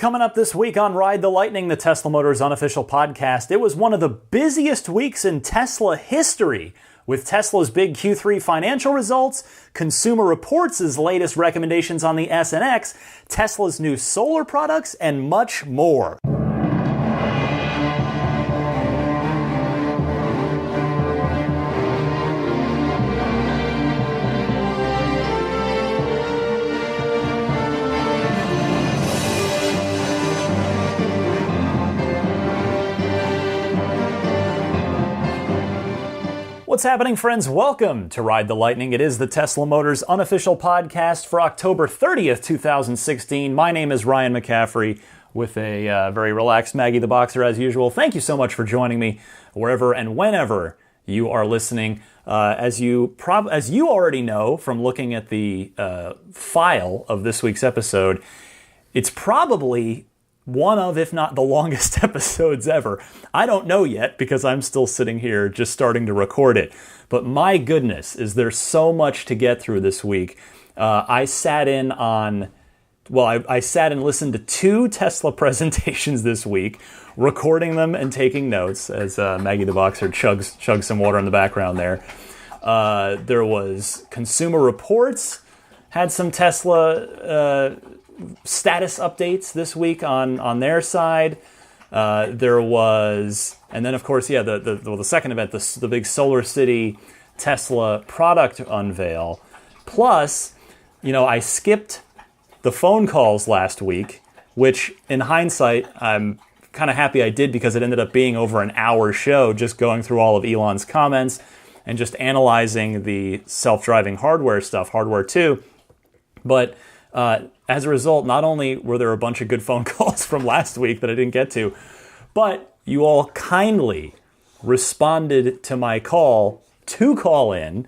Coming up this week on Ride the Lightning, the Tesla Motors unofficial podcast, it was one of the busiest weeks in Tesla history, with Tesla's big Q3 financial results, Consumer Reports' latest recommendations on the S and X, Tesla's new solar products, and much more. What's happening, friends? Welcome to Ride the Lightning. It is the Tesla Motors unofficial podcast for October 30th, 2016. My name is Ryan McCaffrey with a very relaxed Maggie the Boxer as usual. Thank you so much for joining me wherever and whenever you are listening. As you already know from looking at the file of this week's episode, it's probably one of, if not the longest episodes ever. I don't know yet because I'm still sitting here just starting to record it. But my goodness, is there so much to get through this week. I sat and listened to two Tesla presentations this week, recording them and taking notes as Maggie the Boxer chugs some water in the background there. There was Consumer Reports, had some Tesla status updates this week on their side. There was, and then of course, the second event, the big Solar City Tesla product unveil. Plus, I skipped the phone calls last week, which in hindsight, I'm kind of happy I did because it ended up being over an hour show, just going through all of Elon's comments and just analyzing the self-driving hardware stuff, hardware 2. But as a result, not only were there a bunch of good phone calls from last week that I didn't get to, but you all kindly responded to my call to call in,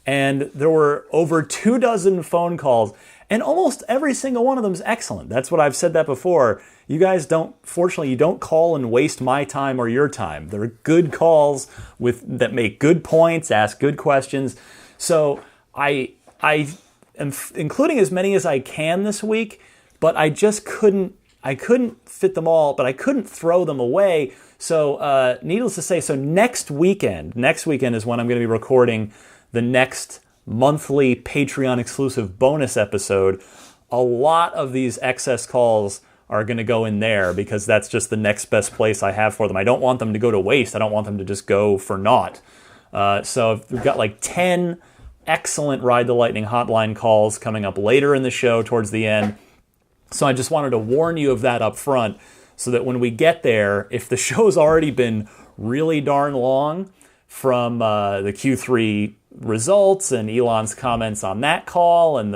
and there were over 24 phone calls, and almost every single one of them is excellent. That's what I've said that before. You guys fortunately, you don't call and waste my time or your time. They're good calls that make good points, ask good questions. So I am including as many as I can this week, but I just couldn't fit them all, but I couldn't throw them away. So needless to say, next weekend is when I'm going to be recording the next monthly Patreon exclusive bonus episode. A lot of these excess calls are going to go in there because that's just the next best place I have for them. I don't want them to go to waste. I don't want them to just go for naught. So we've got like 10 excellent Ride the Lightning hotline calls coming up later in the show towards the end. So I just wanted to warn you of that up front so that when we get there, if the show's already been really darn long from the Q3 results and Elon's comments on that call and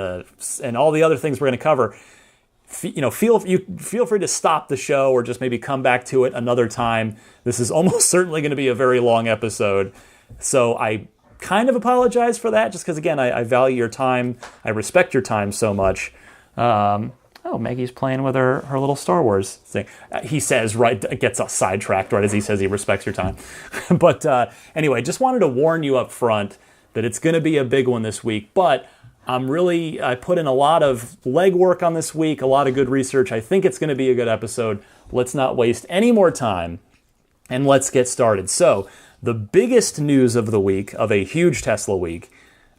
all the other things we're going to cover, feel free to stop the show or just maybe come back to it another time. This is almost certainly going to be a very long episode. So I kind of apologize for that, just because, again, I value your time. I respect your time so much. Maggie's playing with her little Star Wars thing. He says, gets us sidetracked right as he says he respects your time. But anyway, just wanted to warn you up front that it's going to be a big one this week. But I put in a lot of legwork on this week, a lot of good research. I think it's going to be a good episode. Let's not waste any more time, and let's get started. So, the biggest news of the week, of a huge Tesla week,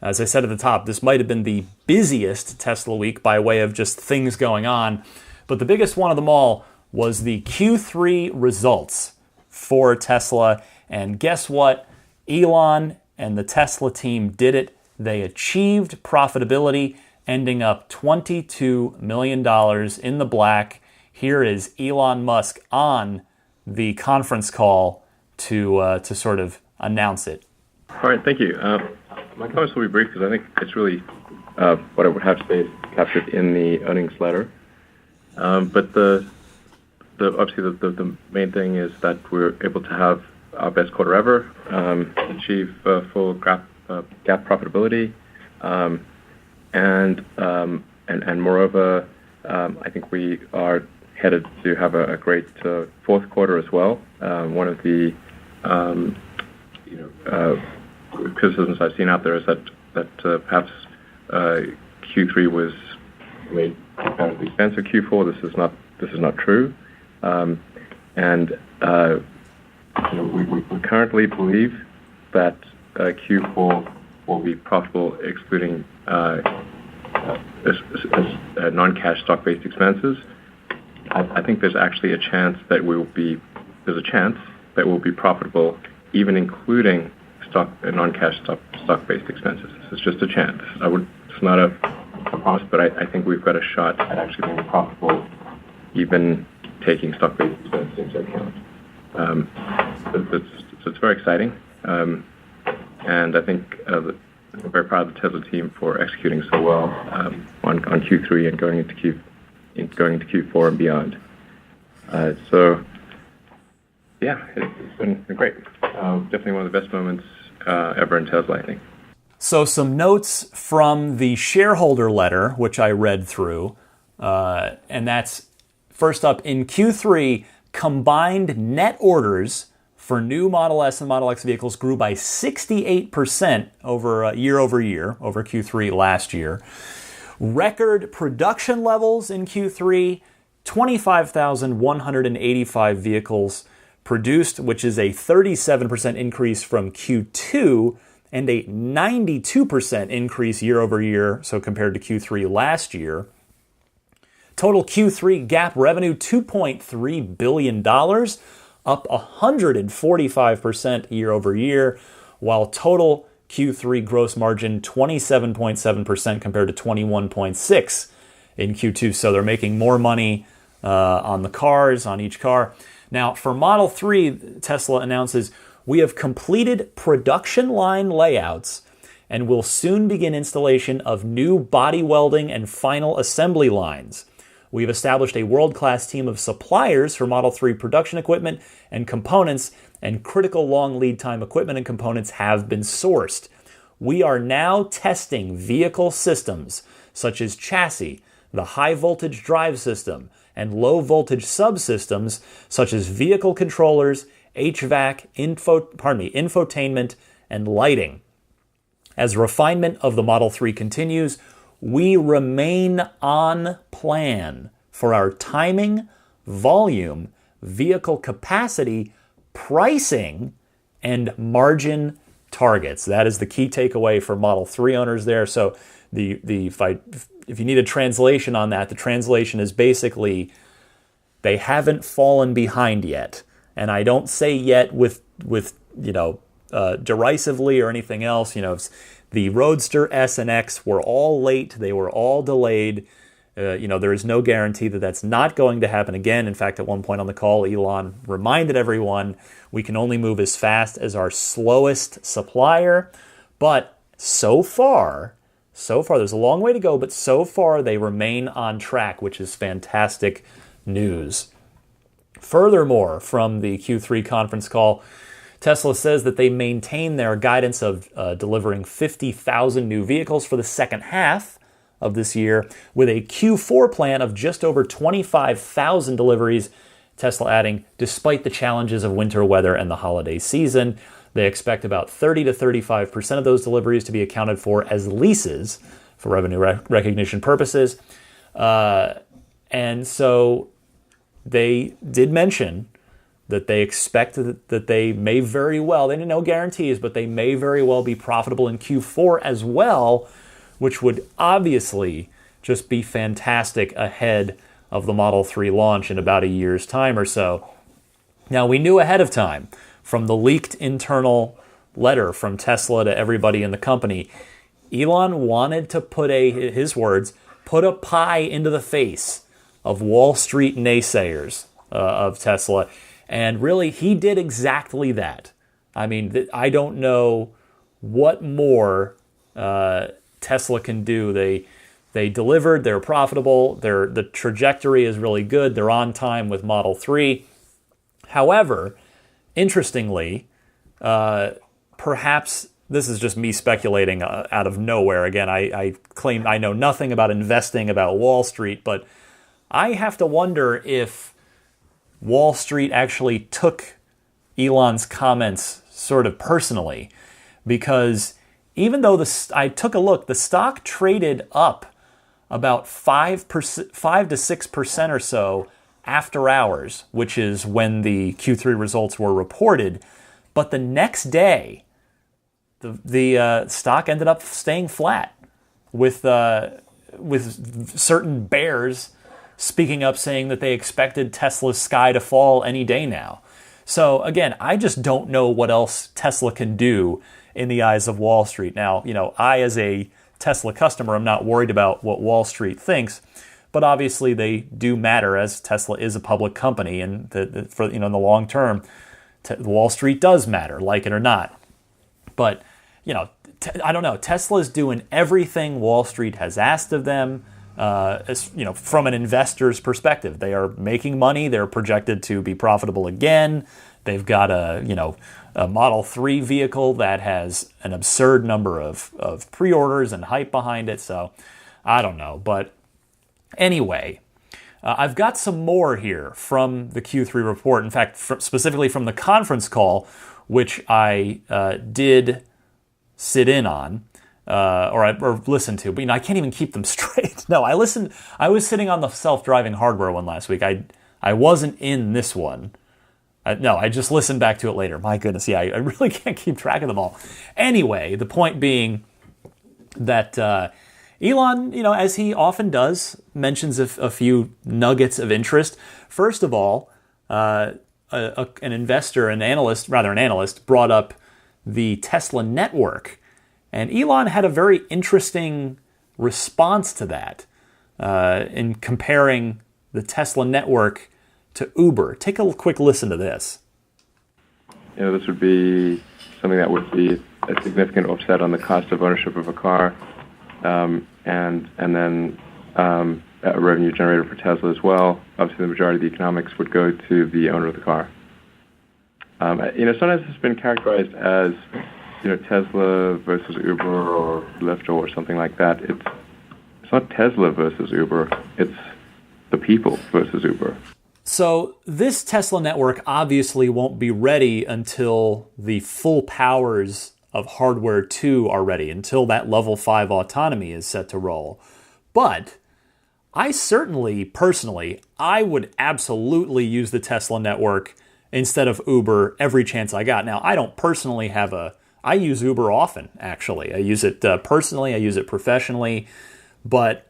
as I said at the top, this might have been the busiest Tesla week by way of just things going on, but the biggest one of them all was the Q3 results for Tesla, and guess what? Elon and the Tesla team did it. They achieved profitability, ending up $22 million in the black. Here is Elon Musk on the conference call to sort of announce it. All right, thank you. My comments will be brief because I think it's really what I would have to say is captured in the earnings letter. But obviously the main thing is that we're able to have our best quarter ever, achieve full GAAP profitability, and moreover, I think we are headed to have a great fourth quarter as well. One of the criticisms I've seen out there is that perhaps Q3 was comparatively expensive. Q4, this this is not true. We currently believe that Q4 will be profitable, excluding non-cash stock-based expenses. I think there's actually a chance that we'll be profitable, even including non-cash stock-based expenses. It's just a chance. It's not a promise, but I think we've got a shot at actually being profitable, even taking stock-based expenses into account. It's very exciting, and I think I'm very proud of the Tesla team for executing so well on Q3 and going into Q4 and beyond. It's been great. Definitely one of the best moments ever in Tesla, I think. So some notes from the shareholder letter, which I read through, and that's first up, in Q3, combined net orders for new Model S and Model X vehicles grew by 68% year over year, over Q3 last year. Record production levels in Q3, 25,185 vehicles produced, which is a 37% increase from Q2 and a 92% increase year over year, so compared to Q3 last year. Total Q3 GAAP revenue, $2.3 billion, up 145% year over year, while total Q3 gross margin 27.7% compared to 21.6% in Q2. So they're making more money on each car. Now, for Model 3, Tesla announces, we have completed production line layouts and will soon begin installation of new body welding and final assembly lines. We've established a world-class team of suppliers for Model 3 production equipment and components, and critical long lead time equipment and components have been sourced. We are now testing vehicle systems such as chassis, the high voltage drive system, and low voltage subsystems such as vehicle controllers, HVAC, infotainment, and lighting. As refinement of the Model 3 continues, we remain on plan for our timing, volume, vehicle capacity, pricing, and margin targets. That is the key takeaway for Model 3 owners there. So if you need a translation on that, the translation is basically they haven't fallen behind yet. And I don't say yet with derisively or anything else. The Roadster S and X were all late. They were all delayed. There is no guarantee that that's not going to happen again. In fact, at one point on the call, Elon reminded everyone we can only move as fast as our slowest supplier. But so far, there's a long way to go, but so far they remain on track, which is fantastic news. Furthermore, from the Q3 conference call, Tesla says that they maintain their guidance of delivering 50,000 new vehicles for the second half of this year, with a Q4 plan of just over 25,000 deliveries. Tesla adding, despite the challenges of winter weather and the holiday season, they expect about 30 to 35% of those deliveries to be accounted for as leases for revenue recognition purposes. And so they did mention that they expect that they may very well, they didn't know guarantees, but they may very well be profitable in Q4 as well, which would obviously just be fantastic ahead of the Model 3 launch in about a year's time or so. Now, we knew ahead of time from the leaked internal letter from Tesla to everybody in the company, Elon wanted to put a pie into the face of Wall Street naysayers of Tesla. And really, he did exactly that. I mean, I don't know what more Tesla can do. They delivered, they're profitable, the trajectory is really good, they're on time with Model 3. However, interestingly, perhaps this is just me speculating out of nowhere. Again, I claim I know nothing about investing, about Wall Street, but I have to wonder if Wall Street actually took Elon's comments sort of personally, because even though I took a look, the stock traded up about 5 to 6% or so after hours, which is when the Q3 results were reported. But the next day, the stock ended up staying flat, with certain bears speaking up saying that they expected Tesla's sky to fall any day now. So again, I just don't know what else Tesla can do in the eyes of Wall Street. Now, I as a Tesla customer, I'm not worried about what Wall Street thinks, but obviously they do matter, as Tesla is a public company, and for in the long term, Wall Street does matter, like it or not. But I don't know. Tesla's doing everything Wall Street has asked of them. From an investor's perspective, they are making money. They're projected to be profitable again. They've got a Model 3 vehicle that has an absurd number of pre-orders and hype behind it. So I don't know. But anyway, I've got some more here from the Q3 report. In fact, specifically from the conference call, which I did sit in on. Or listen to, but I can't even keep them straight. No, I was sitting on the self-driving hardware one last week. I wasn't in this one. I just listened back to it later. My goodness, yeah, I really can't keep track of them all. Anyway, the point being that Elon, as he often does, mentions a few nuggets of interest. First of all, an analyst, brought up the Tesla network. And Elon had a very interesting response to that in comparing the Tesla network to Uber. Take a quick listen to this. This would be something that would be a significant offset on the cost of ownership of a car, and then a revenue generator for Tesla as well. Obviously, the majority of the economics would go to the owner of the car. Sometimes it's been characterized as Tesla versus Uber or Lyft or something like that. It's not Tesla versus Uber. It's the people versus Uber. So this Tesla network obviously won't be ready until the full powers of hardware 2 are ready, until that level 5 autonomy is set to roll. But I certainly, personally, I would absolutely use the Tesla network instead of Uber every chance I got. Now, I don't personally I use Uber often, actually. I use it personally, I use it professionally, but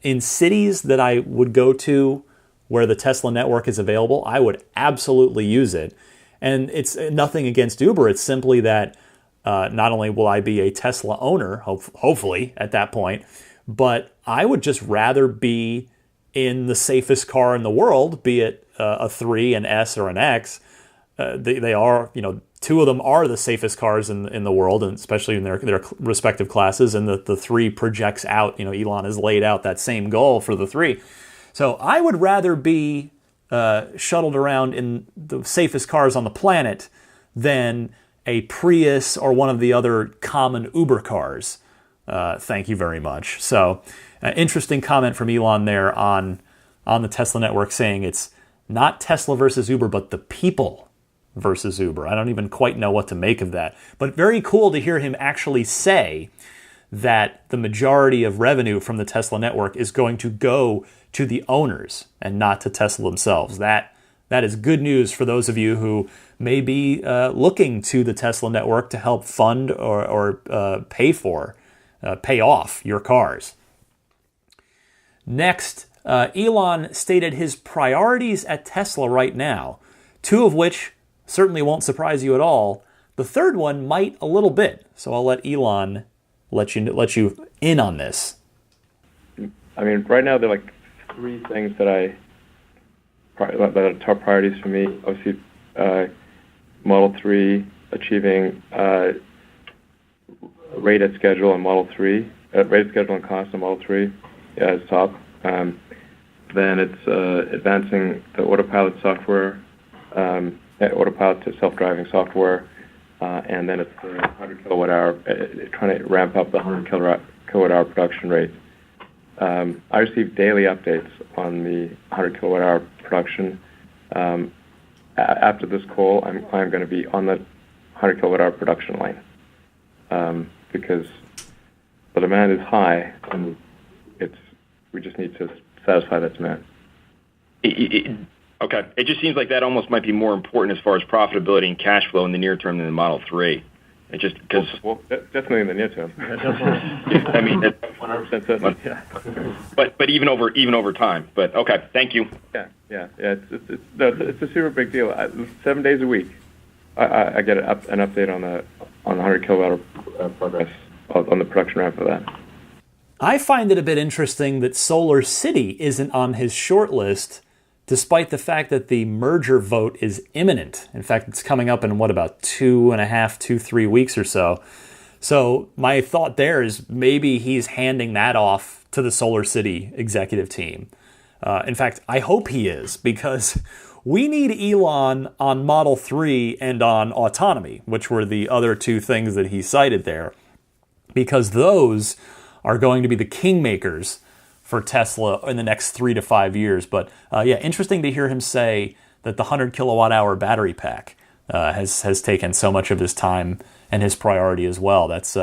in cities that I would go to where the Tesla network is available, I would absolutely use it. And it's nothing against Uber, it's simply that not only will I be a Tesla owner, hopefully at that point, but I would just rather be in the safest car in the world, be it a 3, an S, or an X. They are, 2 of them are the safest cars in the world, and especially in their respective classes. And the 3 projects out. Elon has laid out that same goal for the 3. So I would rather be shuttled around in the safest cars on the planet than a Prius or one of the other common Uber cars. Thank you very much. So, interesting comment from Elon there on the Tesla network, saying it's not Tesla versus Uber, but the people versus Uber. I don't even quite know what to make of that. But very cool to hear him actually say that the majority of revenue from the Tesla network is going to go to the owners and not to Tesla themselves. That is good news for those of you who may be looking to the Tesla network to help fund or pay off your cars. Next, Elon stated his priorities at Tesla right now, 2 of which certainly won't surprise you at all. The third one might a little bit. So I'll let Elon let you in on this. I mean, right now there are 3 things that are top priorities for me. Obviously, Model 3 achieving rate at schedule on Model 3, rate at schedule and cost on Model 3 as top. Then it's advancing the autopilot software, autopilot to self-driving software, and then it's the 100 kilowatt hour, trying to ramp up the 100 kilowatt hour production rate. I receive daily updates on the 100 kilowatt hour production. After this call, I'm going to be on the 100 kilowatt hour production line because the demand is high, and we just need to satisfy that demand. Okay. It just seems like that almost might be more important as far as profitability and cash flow in the near term than the Model 3. It just because definitely in the near term. I mean, 100% certain. Yeah. But even over time. But okay, thank you. Yeah. It's a super big deal. 7 days a week, I get an update on the 100 kilowatt progress on the production ramp for that. I find it a bit interesting that Solar City isn't on his short list, despite the fact that the merger vote is imminent. In fact, it's coming up in, about 3 weeks or so. So my thought there is maybe he's handing that off to the Solar City executive team. In fact, I hope he is, because we need Elon on Model 3 and on autonomy, which were the other two things that he cited there, because those are going to be the kingmakers for Tesla in the next 3 to 5 years. But interesting to hear him say that the 100 kilowatt hour battery pack has taken so much of his time and his priority as well. That's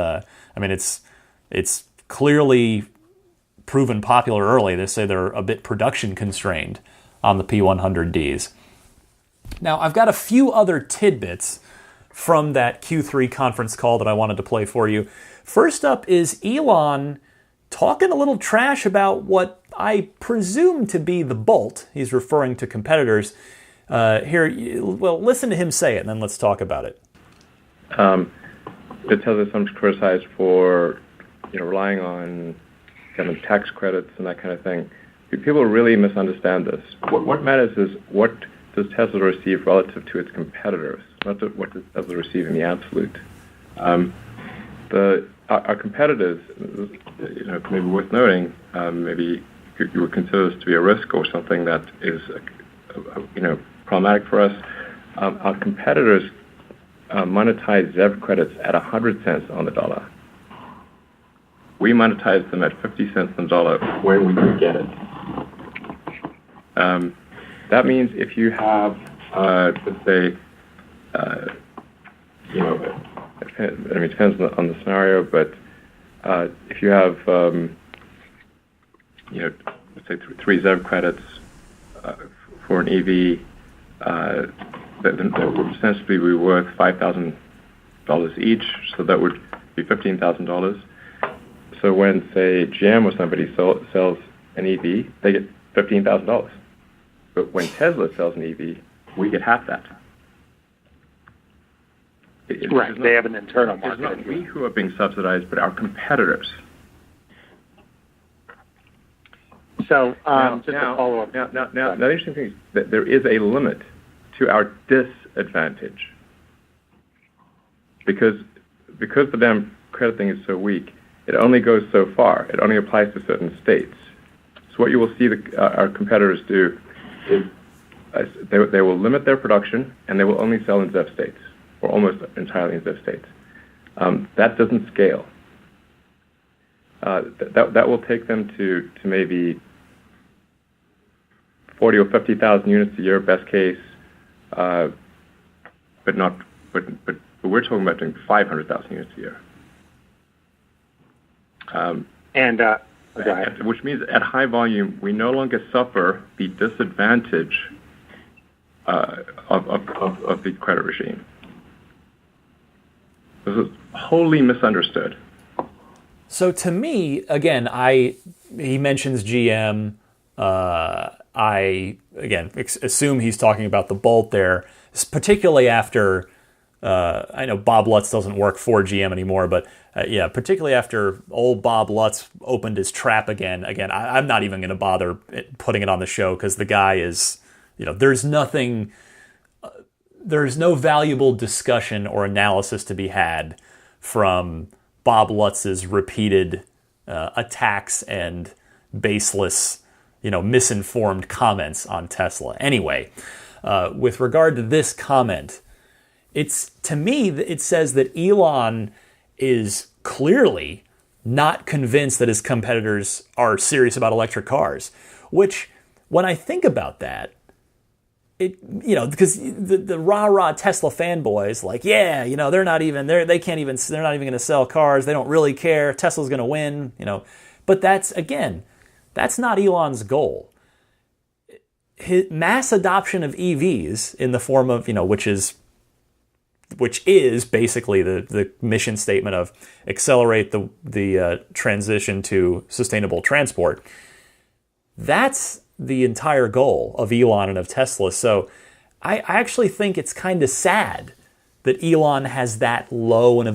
it's clearly proven popular early. They say they're a bit production constrained on the P100Ds. Now, I've got a few other tidbits from that Q3 conference call that I wanted to play for you. First up is Elon talking a little trash about what I presume to be the Bolt. He's referring to competitors. Listen to him say it, and then let's talk about it. The Tesla is sometimes criticized for, relying on kind of tax credits and that kind of thing. People really misunderstand this. What matters is what does Tesla receive relative to its competitors, not what does Tesla receive in the absolute. Our competitors, maybe worth noting, maybe you would consider this to be a risk or something that is, problematic for us. Our competitors monetize ZEV credits at 100 cents on the dollar. We monetize them at 50 cents on the dollar when we can get it. That means if you have, let's say, it depends on the scenario, but if you have, let's say 3 ZEV credits for an EV, that would essentially be worth $5,000 each, so that would be $15,000. So when, say, GM or somebody sells an EV, they get $15,000. But when Tesla sells an EV, we get half that. Right, they have an internal market. It's not we who are being subsidized, but our competitors. So, just a follow-up. Now, the interesting thing is that there is a limit to our disadvantage. Because the damn credit thing is so weak, it only goes so far. It only applies to certain states. So what you will see our competitors do is they will limit their production, and they will only sell in ZEV states, or almost entirely in ZEV states. That doesn't scale. That will take them to maybe 40 or 50,000 units a year, best case, but we're talking about doing 500,000 units a year. Which means at high volume, we no longer suffer the disadvantage of the credit regime. This is wholly misunderstood. So to me, again, he mentions GM. I assume he's talking about the Bolt there, particularly after I know Bob Lutz doesn't work for GM anymore, but particularly after old Bob Lutz opened his trap again. Again, I'm not even going to bother putting it on the show because the guy is, there's nothing. There's no valuable discussion or analysis to be had from Bob Lutz's repeated attacks and baseless, misinformed comments on Tesla. Anyway, with regard to this comment, to me, it says that Elon is clearly not convinced that his competitors are serious about electric cars, which, when I think about that, because the rah-rah Tesla fanboys, they're not even going to sell cars. They don't really care. Tesla's going to win, But that's not Elon's goal. mass adoption of EVs in the form of, which is basically the mission statement of accelerate the transition to sustainable transport. That's the entire goal of Elon and of Tesla. So I actually think it's kind of sad that Elon has that low of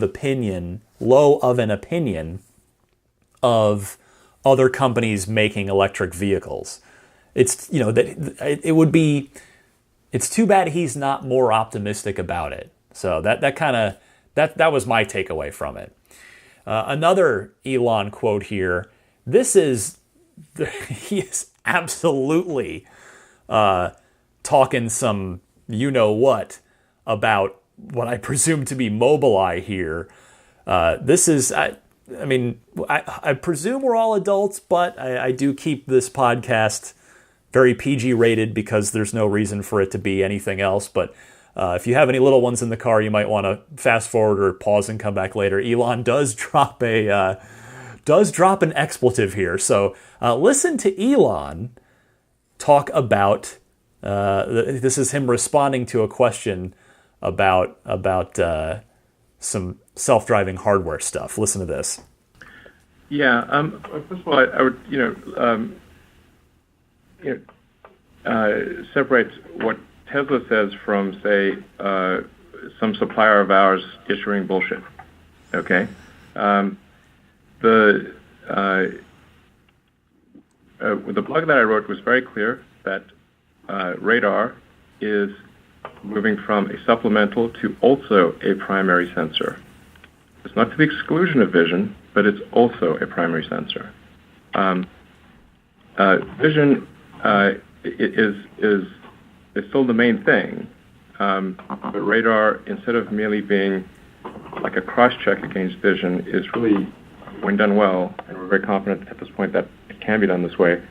an opinion of other companies making electric vehicles. It's it's too bad he's not more optimistic about it. So that was my takeaway from it. Another Elon quote here. He is absolutely talking some what about what I presume to be Mobileye here. I presume we're all adults, but I do keep this podcast very PG rated because there's no reason for it to be anything else. But if you have any little ones in the car, you might want to fast forward or pause and come back later. Elon does drop an expletive here. So listen to Elon talk about, this is him responding to a question about some self-driving hardware stuff. Listen to this. Yeah. First of all, I would separate what Tesla says from, say, some supplier of ours issuing bullshit. Okay. The blog that I wrote was very clear that radar is moving from a supplemental to also a primary sensor. It's not to the exclusion of vision, but it's also a primary sensor. Vision is still the main thing, but radar, instead of merely being like a cross-check against vision, is really, when done well, and we're very confident at this point that it can be done this way,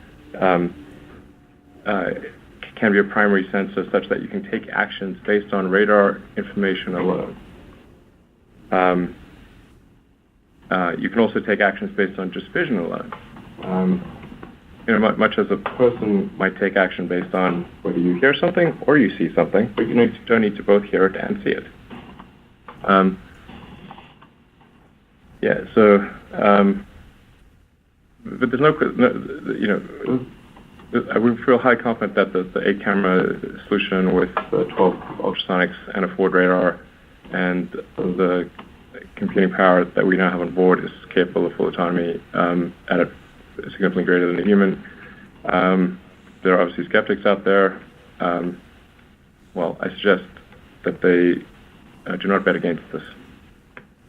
can be a primary sensor such that you can take actions based on radar information alone. You can also take actions based on just vision alone. Much as a person might take action based on whether you hear something or you see something, but you don't need to both hear it and see it. But there's we feel highly confident that the 8-camera solution with the 12 ultrasonics and a forward radar and the computing power that we now have on board is capable of full autonomy at a significantly greater than a human. There are obviously skeptics out there. I suggest that they do not bet against this.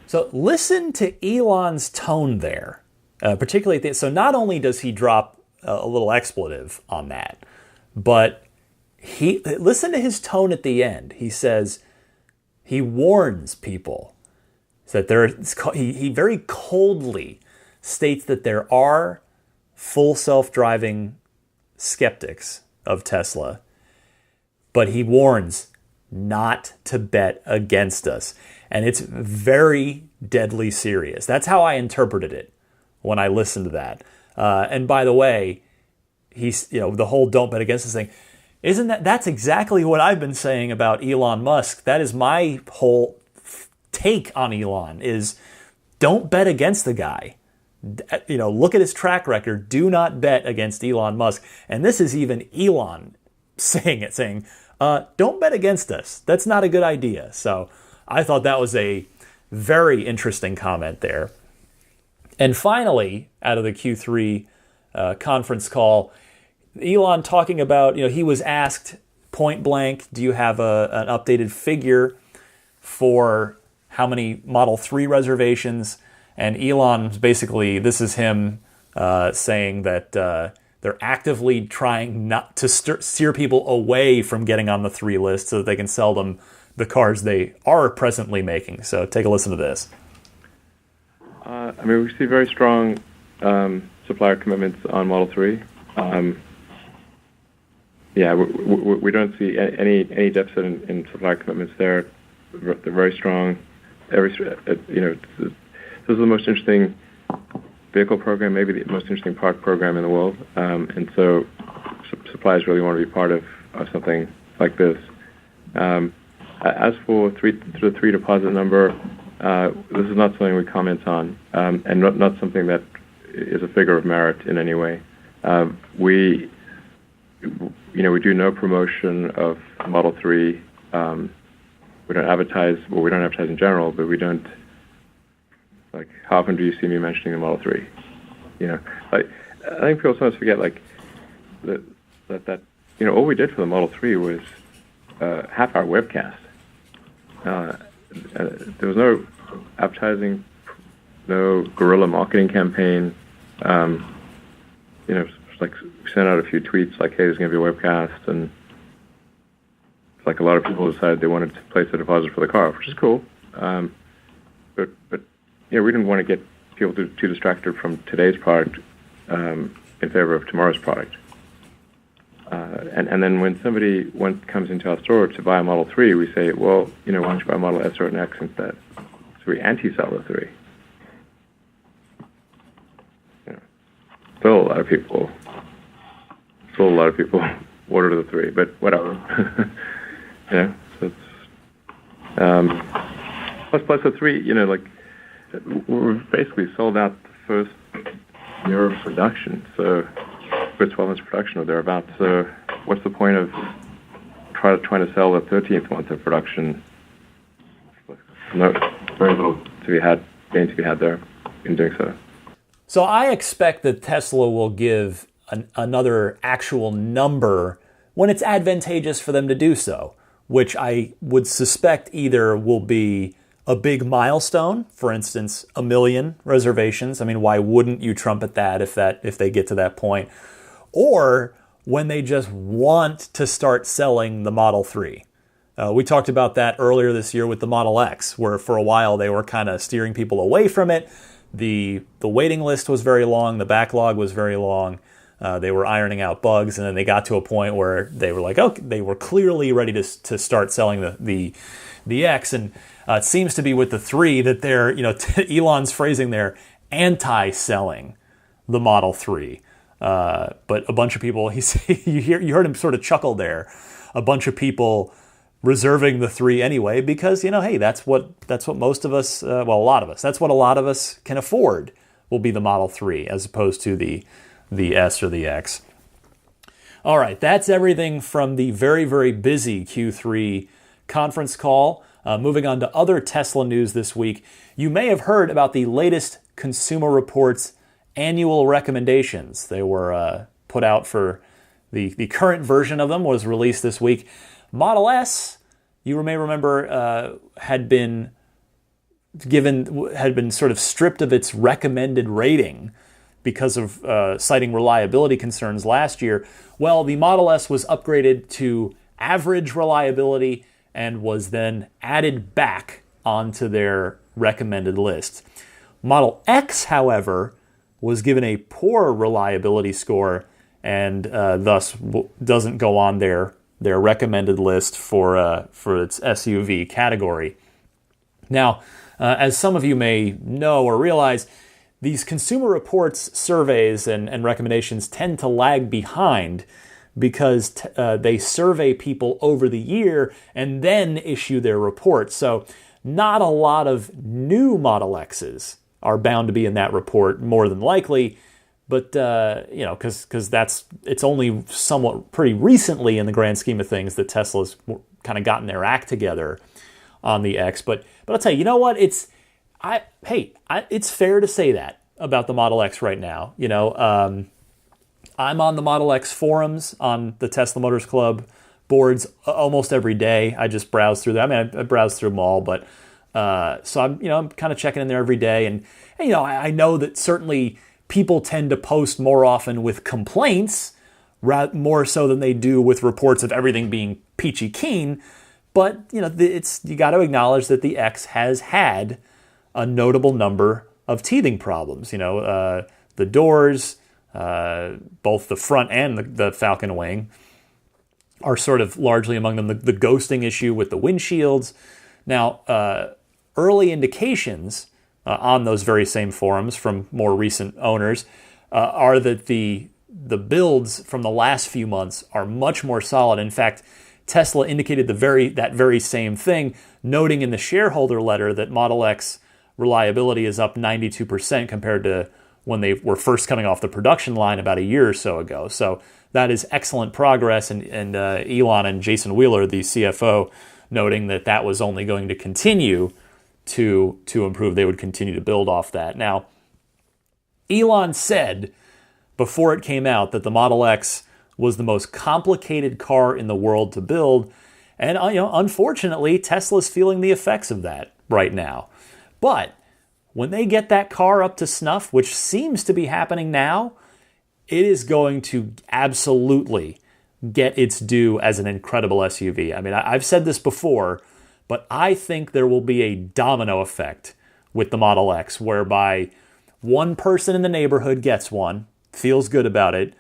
So listen to Elon's tone there, particularly. So not only does he drop a little expletive on that, but listen to his tone at the end. He says, he warns people that he very coldly states that there are full self-driving skeptics of Tesla, but he warns not to bet against us. And it's very deadly serious. That's how I interpreted it when I listened to that. And by the way, he's, the whole don't bet against us thing, that's exactly what I've been saying about Elon Musk. That is my whole take on Elon, is don't bet against the guy. Look at his track record. Do not bet against Elon Musk. And this is even Elon saying, don't bet against us. That's not a good idea. So I thought that was a very interesting comment there. And finally, out of the Q3 conference call, Elon talking about, he was asked point blank, do you have an updated figure for how many Model 3 reservations? And Elon, basically, this is him saying that they're actively trying not to steer people away from getting on the 3 list so that they can sell them the cars they are presently making. So take a listen to this. We see very strong supplier commitments on Model 3. We don't see any deficit in supplier commitments there. They're very strong. This is the most interesting vehicle program, maybe the most interesting part program in the world. And so suppliers really want to be part of something like this. As for the three deposit number, this is not something we comment on, and not something that is a figure of merit in any way. We do no promotion of Model 3. We don't advertise, well, we don't advertise in general, but we don't, like, how often do you see me mentioning the Model 3? I think people sometimes forget, like, that all we did for the Model 3 was half-hour webcast. There was no advertising, no guerrilla marketing campaign. Like we sent out a few tweets like, "Hey, there's going to be a webcast," and like a lot of people decided they wanted to place a deposit for the car, which is cool. But we didn't want to get people too distracted from today's product in favor of tomorrow's product. And then when somebody comes into our store to buy a Model 3, we say, well, why don't you buy a Model S or an X instead? So we anti-sell the 3. Still a lot of people order the 3, but whatever. So it's, plus the 3, like, we're basically sold out the first year of production, so first 12 months of production or thereabouts. So what's the point of trying to sell the 13th month of production? No, very little gain to be had there in doing so. So I expect that Tesla will give another actual number when it's advantageous for them to do so, which I would suspect either will be a big milestone, for instance, 1 million reservations. I mean, why wouldn't you trumpet that if they get to that point? Or when they just want to start selling the Model 3. We talked about that earlier this year with the Model X, where for a while they were kind of steering people away from it. The waiting list was very long, the backlog was very long. They were ironing out bugs, and then they got to a point where they were like, okay, they were clearly ready to start selling the X. And it seems to be with the 3 that they're, Elon's phrasing there, anti-selling the Model 3. But a bunch of people, you heard him sort of chuckle there. A bunch of people reserving the 3 anyway, because, hey, that's what most of us, a lot of us, that's what a lot of us can afford will be the Model 3 as opposed to the S or the X. All right, that's everything from the very, very busy Q3 conference call. Moving on to other Tesla news this week, you may have heard about the latest Consumer Reports annual recommendations. They were put out for the current version of them was released this week. Model S, you may remember, had been sort of stripped of its recommended rating because of citing reliability concerns last year. Well, the Model S was upgraded to average reliability and was then added back onto their recommended list. Model X, however, was given a poor reliability score and thus doesn't go on their recommended list for its SUV category. Now, as some of you may know or realize, these Consumer Reports surveys and recommendations tend to lag behind because they survey people over the year and then issue their report. So not a lot of new Model X's are bound to be in that report, more than likely. But, because it's only somewhat pretty recently in the grand scheme of things that Tesla's kind of gotten their act together on the X. But I'll tell you, you know what? It's fair to say that about the Model X right now. I'm on the Model X forums on the Tesla Motors Club boards almost every day. I just browse through them. I mean, I browse through them all, but so I'm kind of checking in there every day. And I know that certainly people tend to post more often with complaints, more so than they do with reports of everything being peachy keen. But you got to acknowledge that the X has had a notable number of teething problems. The doors, both the front and the Falcon Wing, are sort of largely among them. The ghosting issue with the windshields. Now, early indications on those very same forums from more recent owners are that the the builds from the last few months are much more solid. In fact, Tesla indicated that very same thing, noting in the shareholder letter that Model X reliability is up 92% compared to when they were first coming off the production line about a year or so ago. So that is excellent progress, and Elon and Jason Wheeler, the CFO, noting that was only going to continue to improve. They would continue to build off that. Now, Elon said before it came out that the Model X was the most complicated car in the world to build, and unfortunately, Tesla's feeling the effects of that right now. But when they get that car up to snuff, which seems to be happening now, it is going to absolutely get its due as an incredible SUV. I mean, I've said this before, but I think there will be a domino effect with the Model X, whereby one person in the neighborhood gets one, feels good about it,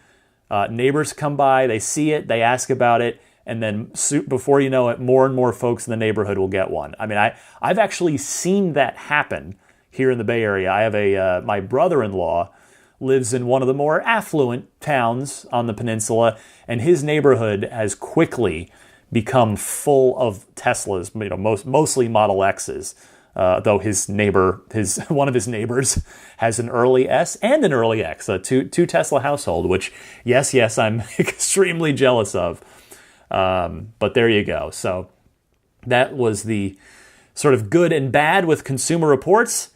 neighbors come by, they see it, they ask about it, and then before you know it, more and more folks in the neighborhood will get one. I mean, I've actually seen that happen here in the Bay Area. I have my brother-in-law lives in one of the more affluent towns on the peninsula, and his neighborhood has quickly become full of Teslas, mostly Model X's. Though one of his neighbors has an early S and an early X, a two Tesla household, which yes, I'm extremely jealous of. But there you go. So that was the sort of good and bad with Consumer Reports.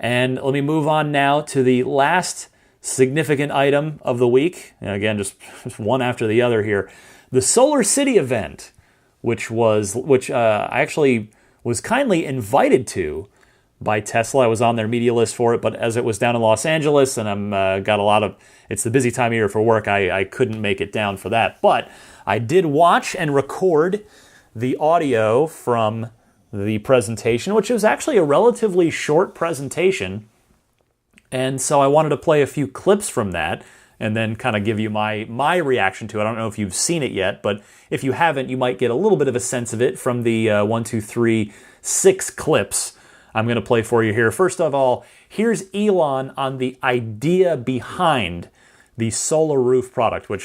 And let me move on now to the last significant item of the week. And again, just one after the other here. The Solar City event, which I actually was kindly invited to by Tesla. I was on their media list for it, but as it was down in Los Angeles, and it's the busy time of year for work, I couldn't make it down for that. But I did watch and record the audio from the presentation, which was actually a relatively short presentation. And so I wanted to play a few clips from that and then kind of give you my reaction to it. I don't know if you've seen it yet, but if you haven't, you might get a little bit of a sense of it from the 6 clips I'm going to play for you here. First of all, here's Elon on the idea behind the solar roof product, I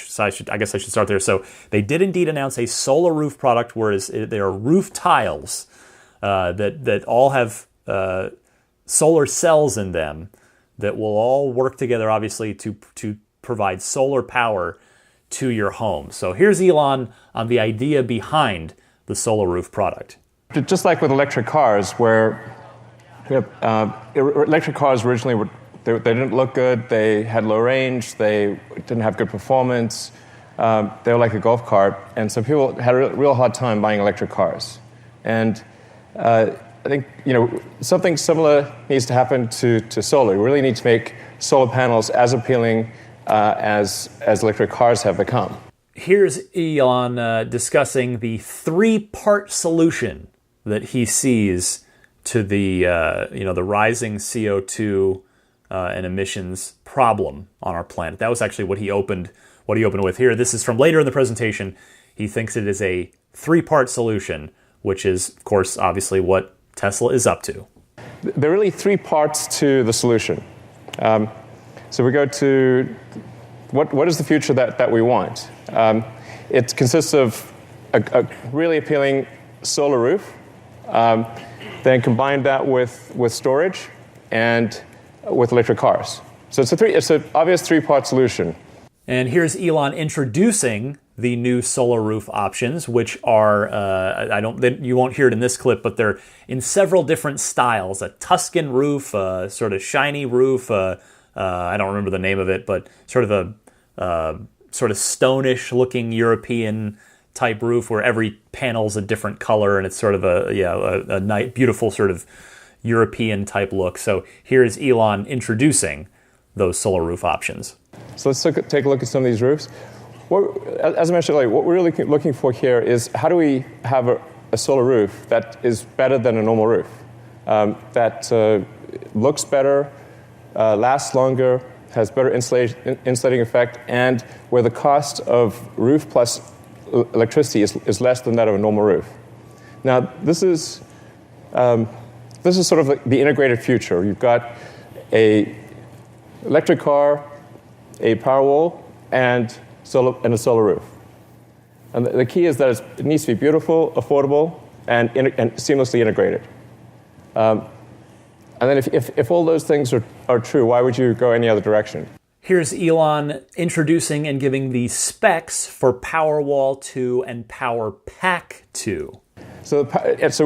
guess I should start there. So they did indeed announce a solar roof product, whereas there are roof tiles that all have solar cells in them that will all work together, obviously, to provide solar power to your home. So here's Elon on the idea behind the solar roof product. Just like with electric cars, where electric cars originally they didn't look good, they had low range, they didn't have good performance, they were like a golf cart, and so people had a real hard time buying electric cars. And I think something similar needs to happen to solar. We really need to make solar panels as appealing as electric cars have become. Here's Elon discussing the 3-part solution that he sees to the the rising CO2 and emissions problem on our planet. That was actually what he opened with here. This is from later in the presentation. He thinks it is a 3-part solution, which is, of course, obviously what Tesla is up to. There are really 3 parts to the solution. So we go to what is the future that we want? It consists of a really appealing solar roof, then combine that with storage and with electric cars. So it's an obvious 3-part solution. And here's Elon introducing the new solar roof options, which are, you won't hear it in this clip, but they're in several different styles. A Tuscan roof, a sort of shiny roof, I don't remember the name of it, but sort of a sort of stonish looking European type roof where every panel's a different color, and it's sort of a nice, beautiful sort of European type look. So here's Elon introducing those solar roof options. So let's take a look at some of these roofs. As I mentioned earlier, what we're really looking for here is how do we have a solar roof that is better than a normal roof, that looks better, lasts longer, has better insulating effect, and where the cost of roof plus electricity is less than that of a normal roof. Now, this is sort of like the integrated future. You've got a electric car, a Powerwall, and a solar roof. And the key is that it needs to be beautiful, affordable, and seamlessly integrated. And then if all those things are true, why would you go any other direction? Here's Elon introducing and giving the specs for Powerwall 2 and PowerPack 2. So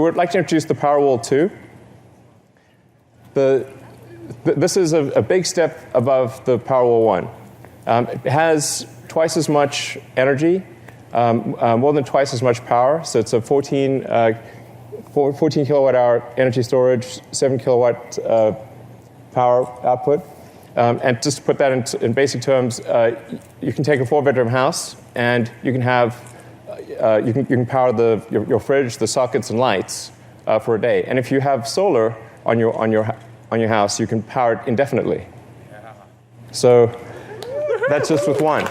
we'd like to introduce the Powerwall 2. This is a big step above the Powerwall 1. It has twice as much energy, more than twice as much power. So it's a 14 kilowatt hour energy storage, 7 kilowatt power output. And just to put that in basic terms, you can take a 4-bedroom house and you can have you can power your fridge, the sockets, and lights for a day. And if you have solar on your house, you can power it indefinitely. So that's just with one.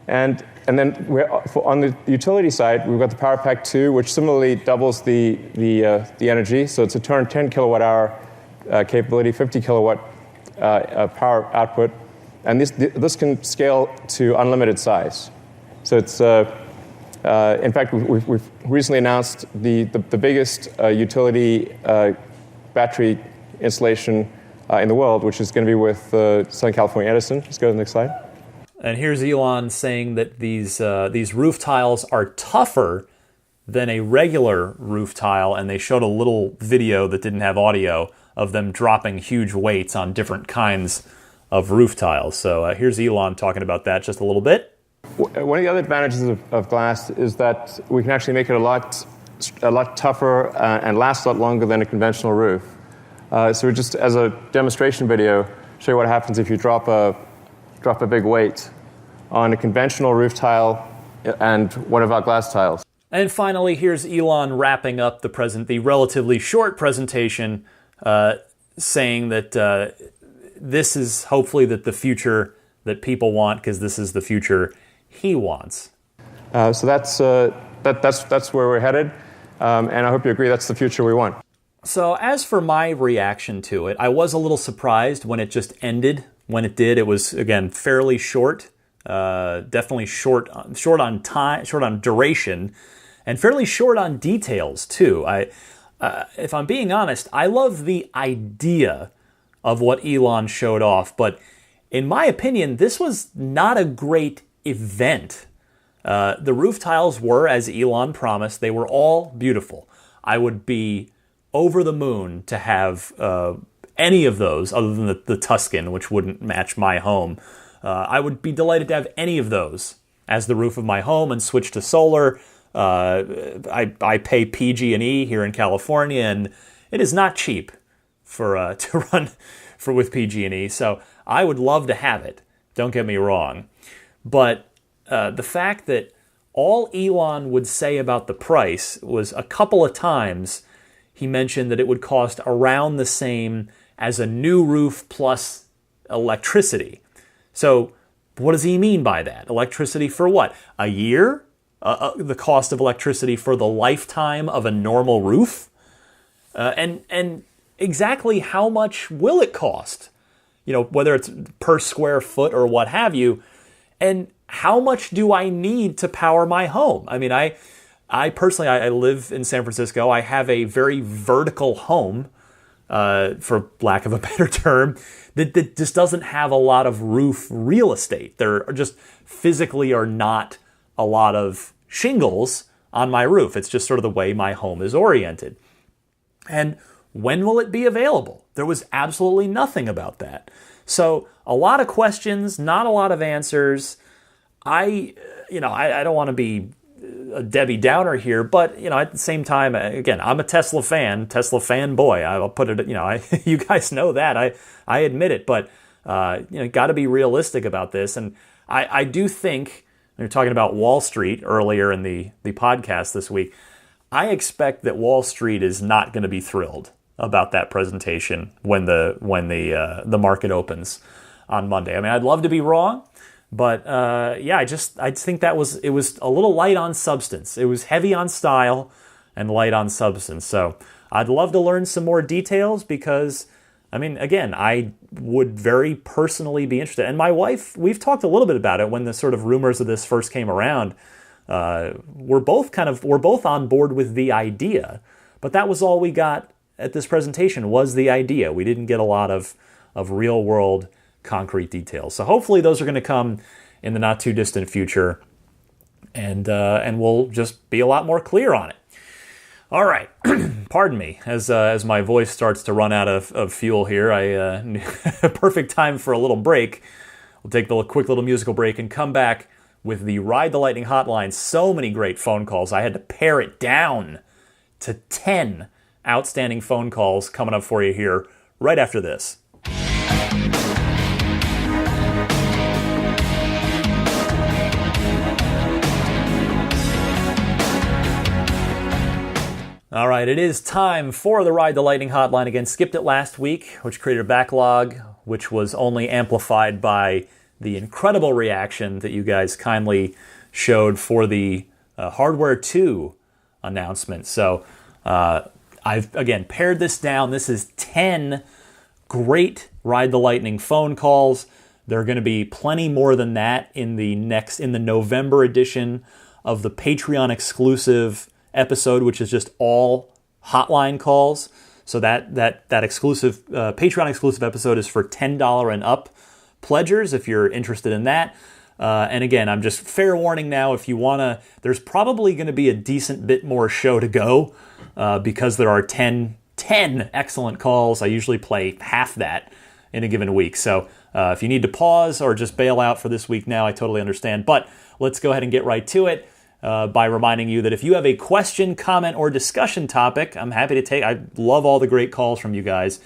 And then on the utility side, we've got the PowerPack 2, which similarly doubles the energy. So it's a 10 kilowatt hour capability, 50 kilowatt power output, and this can scale to unlimited size. So it's in fact we've recently announced the biggest utility battery installation in the world, which is going to be with Southern California Edison. Let's go to the next slide. And here's Elon saying that these roof tiles are tougher than a regular roof tile, and they showed a little video that didn't have audio of them dropping huge weights on different kinds of roof tiles. So here's Elon talking about that just a little bit. One of the other advantages of glass is that we can actually make it a lot tougher and last a lot longer than a conventional roof. So just as a demonstration video, show you what happens if you drop a big weight on a conventional roof tile and one of our glass tiles. And finally, here's Elon wrapping up the relatively short presentation, saying that this is hopefully the future that people want, because this is the future he wants. So that's where we're headed, and I hope you agree that's the future we want. So as for my reaction to it, I was a little surprised when it just ended. When it did, it was, again, fairly short, definitely short on time, short on duration, and fairly short on details, too. If I'm being honest, I love the idea of what Elon showed off, but in my opinion, this was not a great event. The roof tiles were, as Elon promised, they were all beautiful. I would be over the moon to have any of those, other than the Tuscan, which wouldn't match my home. I would be delighted to have any of those as the roof of my home and switch to solar. I pay PG&E here in California, and it is not cheap to run with PG&E. So I would love to have it. Don't get me wrong, but the fact that all Elon would say about the price was a couple of times he mentioned that it would cost around the same as a new roof plus electricity. So what does he mean by that? Electricity for what? A year? The cost of electricity for the lifetime of a normal roof? And exactly how much will it cost? You know, whether it's per square foot or what have you. And how much do I need to power my home? I mean, I personally, I live in San Francisco. I have a very vertical home, for lack of a better term, that just doesn't have a lot of roof real estate. There are just physically are not a lot of shingles on my roof. It's just sort of the way my home is oriented. And when will it be available? There was absolutely nothing about that. So a lot of questions, not a lot of answers. I don't want to be a Debbie Downer here, but at the same time, again, I'm a Tesla fanboy. I'll put it. You guys know that. I admit it, but got to be realistic about this. And I do think, we were talking about Wall Street earlier in the podcast this week. I expect that Wall Street is not going to be thrilled about that presentation when the market opens on Monday. I mean, I'd love to be wrong. But I think it was a little light on substance. It was heavy on style and light on substance. So I'd love to learn some more details because, I mean, again, I would very personally be interested. And my wife, we've talked a little bit about it when the sort of rumors of this first came around. We're both on board with the idea, but that was all we got at this presentation was the idea. We didn't get a lot of real world concrete details. So hopefully those are going to come in the not too distant future, and we'll just be a lot more clear on it. All right, pardon me as my voice starts to run out of fuel here. Perfect time for a little break. We'll take the quick little musical break and come back with the Ride the Lightning hotline. So many great phone calls. I had to pare it down to 10 outstanding phone calls coming up for you here right after this. All right, it is time for the Ride the Lightning hotline. Again, skipped it last week, which created a backlog, which was only amplified by the incredible reaction that you guys kindly showed for the Hardware 2 announcement. So I've, again, pared this down. This is 10 great Ride the Lightning phone calls. There are going to be plenty more than that in the November edition of the Patreon exclusive episode, which is just all hotline calls. So that exclusive Patreon exclusive episode is for $10 and up pledgers if you're interested in that. And again, I'm just fair warning now, if you want to, there's probably going to be a decent bit more show to go because there are 10 excellent calls. I usually play half that in a given week. So if you need to pause or just bail out for this week now, I totally understand. But let's go ahead and get right to it. By reminding you that if you have a question, comment, or discussion topic, I'm happy to take. I love all the great calls from you guys.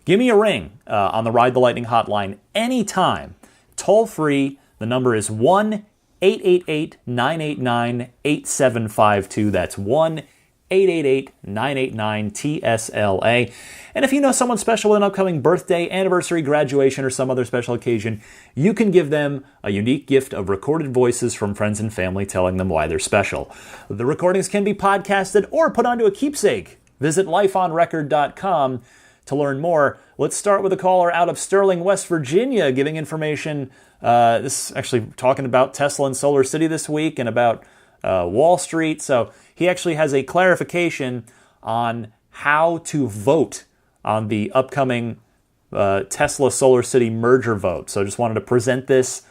Give me a ring on the Ride the Lightning hotline anytime. Toll free. The number is 1-888-989-8752. That's 1-888-989-TSLA. And if you know someone special with an upcoming birthday, anniversary, graduation, or some other special occasion, you can give them a unique gift of recorded voices from friends and family telling them why they're special. The recordings can be podcasted or put onto a keepsake. Visit lifeonrecord.com to learn more. Let's start with a caller out of Sterling, West Virginia, giving information. This is actually talking about Tesla and Solar City this week and about Wall Street. So he actually has a clarification on how to vote on the upcoming Tesla Solar City merger vote. So I just wanted to present this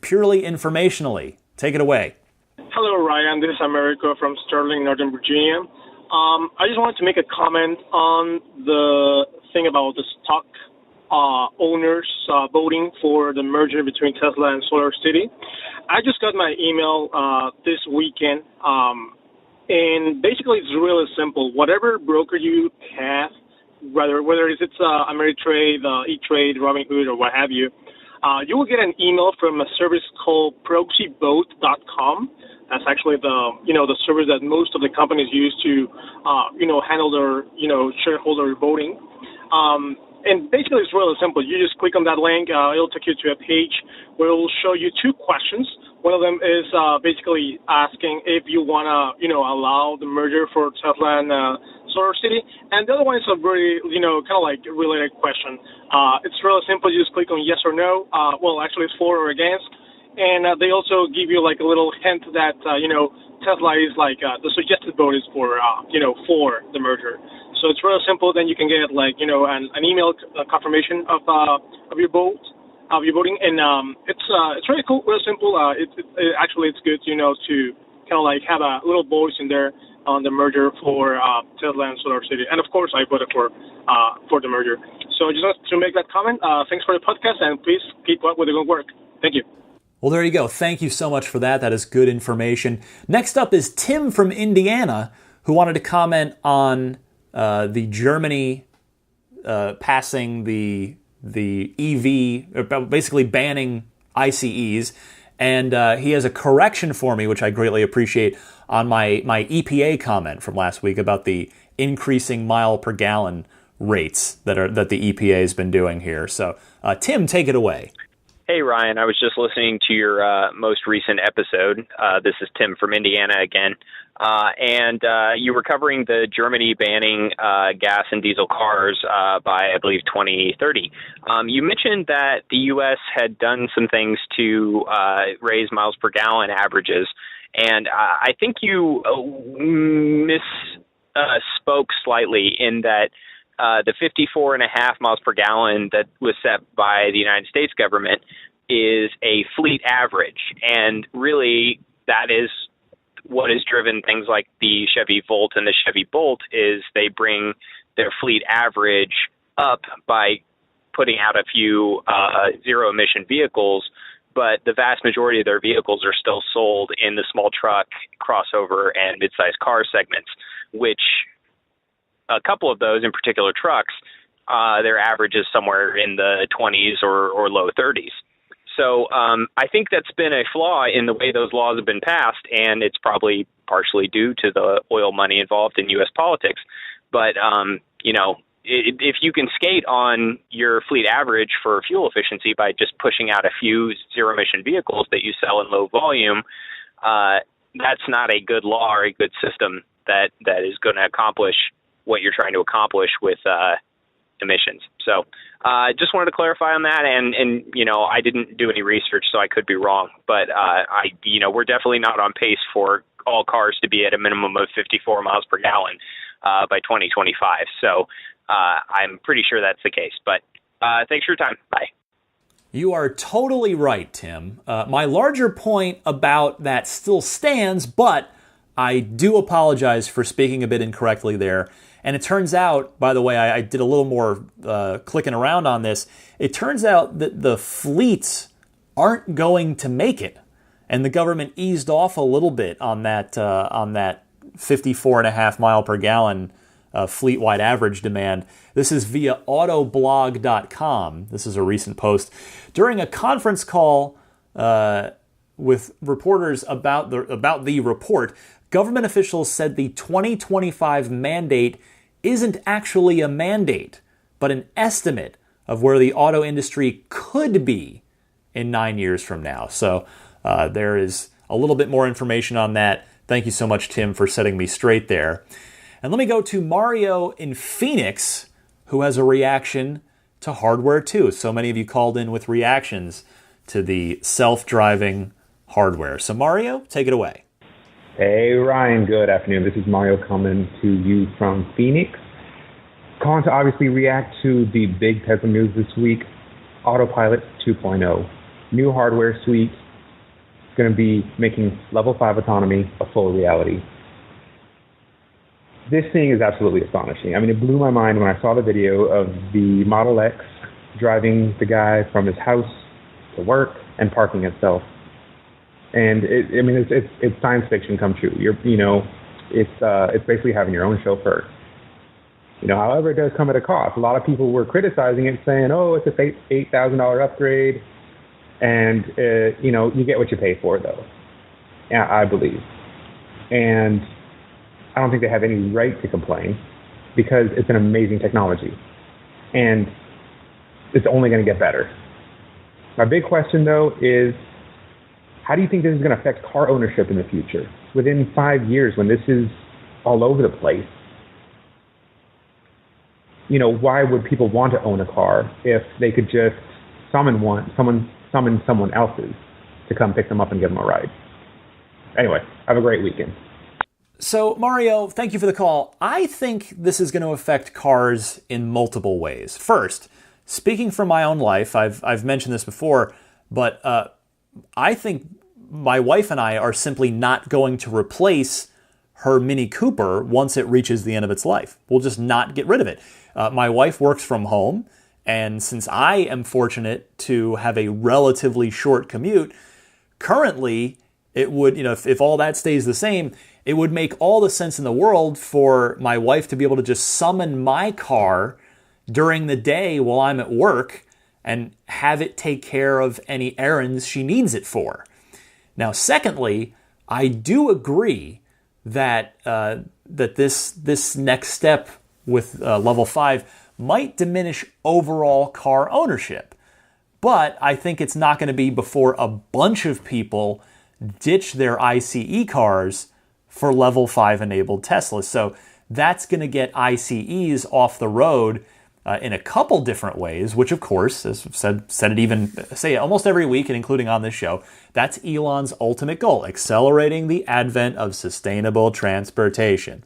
purely informationally. Take it away. Hello, Ryan. This is Americo from Sterling, Northern Virginia. I just wanted to make a comment on the thing about the stock owners voting for the merger between Tesla and Solar City. I just got my email this weekend, and basically it's really simple. Whatever broker you have, whether it's Ameritrade, E-Trade, Robinhood, or what have you, you will get an email from a service called proxyvote.com. That's actually the service that most of the companies use to handle their shareholder voting. And basically, it's really simple. You just click on that link. It'll take you to a page where it will show you two questions. One of them is basically asking if you want to, allow the merger for Tesla and Solar City. And the other one is a very, kind of like related question. It's really simple. You just click on yes or no. Well, actually, it's for or against. And they also give you like a little hint that, Tesla is like the suggested vote is for the merger. So it's really simple. Then you can get like, an email confirmation of your vote, of your voting. And it's really cool, really simple. Actually, it's good, to kind of like have a little voice in there on the merger for Tesla and Solar City. And of course, I voted for the merger. So just to make that comment, thanks for the podcast, and please keep up with the good work. Thank you. Well, there you go. Thank you so much for that. That is good information. Next up is Tim from Indiana, who wanted to comment on the Germany passing the EV, basically banning ICEs. And he has a correction for me, which I greatly appreciate, on my EPA comment from last week about the increasing mile per gallon rates that the EPA has been doing here. So, Tim, take it away. Hey, Ryan. I was just listening to your most recent episode. This is Tim from Indiana again. And you were covering the Germany banning gas and diesel cars by, I believe, 2030. You mentioned that the U.S. had done some things to raise miles per gallon averages. And I think you misspoke slightly in that the 54.5 miles per gallon that was set by the United States government is a fleet average. And really, that is what has driven things like the Chevy Volt and the Chevy Bolt is they bring their fleet average up by putting out a few zero-emission vehicles, but the vast majority of their vehicles are still sold in the small truck, crossover, and midsize car segments, which a couple of those, in particular trucks, their average is somewhere in the 20s or low 30s. So I think that's been a flaw in the way those laws have been passed, and it's probably partially due to the oil money involved in U.S. politics. But, if you can skate on your fleet average for fuel efficiency by just pushing out a few zero-emission vehicles that you sell in low volume, that's not a good law or a good system that is going to accomplish what you're trying to accomplish with emissions. So just wanted to clarify on that. And I didn't do any research, so I could be wrong. But, we're definitely not on pace for all cars to be at a minimum of 54 miles per gallon by 2025. So I'm pretty sure that's the case. But thanks for your time. Bye. You are totally right, Tim. My larger point about that still stands, but I do apologize for speaking a bit incorrectly there. And it turns out, by the way, I did a little more clicking around on this. It turns out that the fleets aren't going to make it. And the government eased off a little bit on that 54.5 mile per gallon fleet-wide average demand. This is via autoblog.com. This is a recent post. During a conference call with reporters about the report, government officials said the 2025 mandate isn't actually a mandate, but an estimate of where the auto industry could be in 9 years from now. So there is a little bit more information on that. Thank you so much, Tim, for setting me straight there. And let me go to Mario in Phoenix, who has a reaction to hardware too. So many of you called in with reactions to the self-driving hardware. So Mario, take it away. Hey, Ryan. Good afternoon. This is Mario coming to you from Phoenix. Calling to obviously react to the big Tesla news this week. Autopilot 2.0. New hardware suite. It's going to be making level 5 autonomy a full reality. This thing is absolutely astonishing. I mean, it blew my mind when I saw the video of the Model X driving the guy from his house to work and parking itself. And it's science fiction come true. It's basically having your own chauffeur. However, it does come at a cost. A lot of people were criticizing it, saying, "Oh, it's a $8,000 upgrade," and you get what you pay for, though. Yeah, I believe, and I don't think they have any right to complain because it's an amazing technology, and it's only going to get better. My big question, though, is how do you think this is going to affect car ownership in the future? Within 5 years, when this is all over the place, why would people want to own a car if they could just summon someone else's to come pick them up and give them a ride? Anyway, have a great weekend. So, Mario, thank you for the call. I think this is going to affect cars in multiple ways. First, speaking from my own life, I've mentioned this before, but I think my wife and I are simply not going to replace her Mini Cooper once it reaches the end of its life. We'll just not get rid of it. My wife works from home, and since I am fortunate to have a relatively short commute, currently it would, if all that stays the same, it would make all the sense in the world for my wife to be able to just summon my car during the day while I'm at work and have it take care of any errands she needs it for. Now, secondly, I do agree that this next step with level 5 might diminish overall car ownership. But I think it's not going to be before a bunch of people ditch their ICE cars for level 5 enabled Teslas. So that's going to get ICEs off the road in a couple different ways, which of course, as I've say it almost every week and including on this show, that's Elon's ultimate goal, accelerating the advent of sustainable transportation.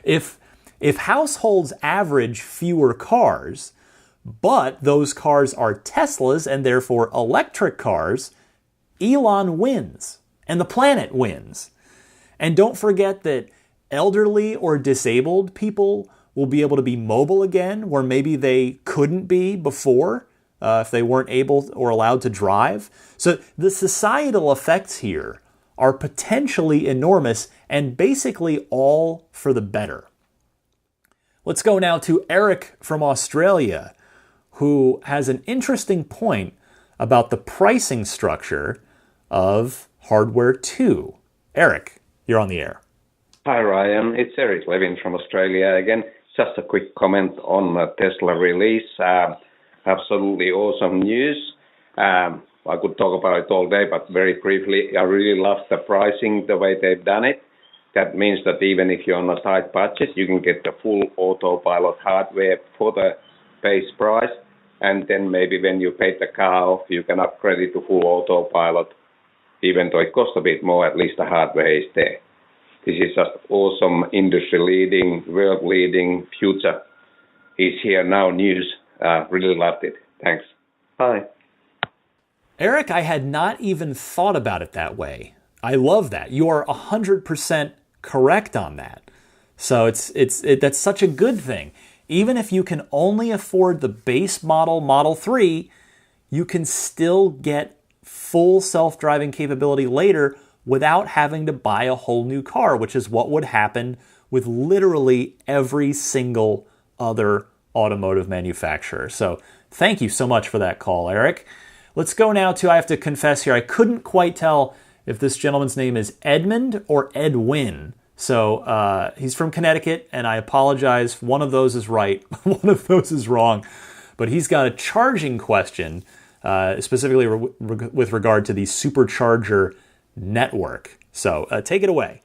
If households average fewer cars, but those cars are Teslas and therefore electric cars, Elon wins and the planet wins. And don't forget that elderly or disabled people will be able to be mobile again, where maybe they couldn't be before if they weren't able or allowed to drive. So the societal effects here are potentially enormous and basically all for the better. Let's go now to Eric from Australia, who has an interesting point about the pricing structure of hardware 2. Eric, you're on the air. Hi, Ryan. It's Eric Levin from Australia again. Just a quick comment on the Tesla release. Absolutely awesome news. I could talk about it all day, but very briefly, I really love the pricing, the way they've done it. That means that even if you're on a tight budget, you can get the full autopilot hardware for the base price. And then maybe when you pay the car off, you can upgrade it to full autopilot. Even though it costs a bit more, at least the hardware is there. This is just awesome, industry-leading, world-leading, future is here now news. Really loved it. Thanks. Bye. Eric, I had not even thought about it that way. I love that. You are 100% correct on that. So that's such a good thing. Even if you can only afford the base model, Model 3, you can still get full self-driving capability later without having to buy a whole new car, which is what would happen with literally every single other automotive manufacturer. So thank you so much for that call, Eric. Let's go now to, I have to confess here, I couldn't quite tell if this gentleman's name is Edmund or Edwin. So he's from Connecticut, and I apologize. One of those is right, one of those is wrong. But he's got a charging question, specifically with regard to the supercharger network. So take it away.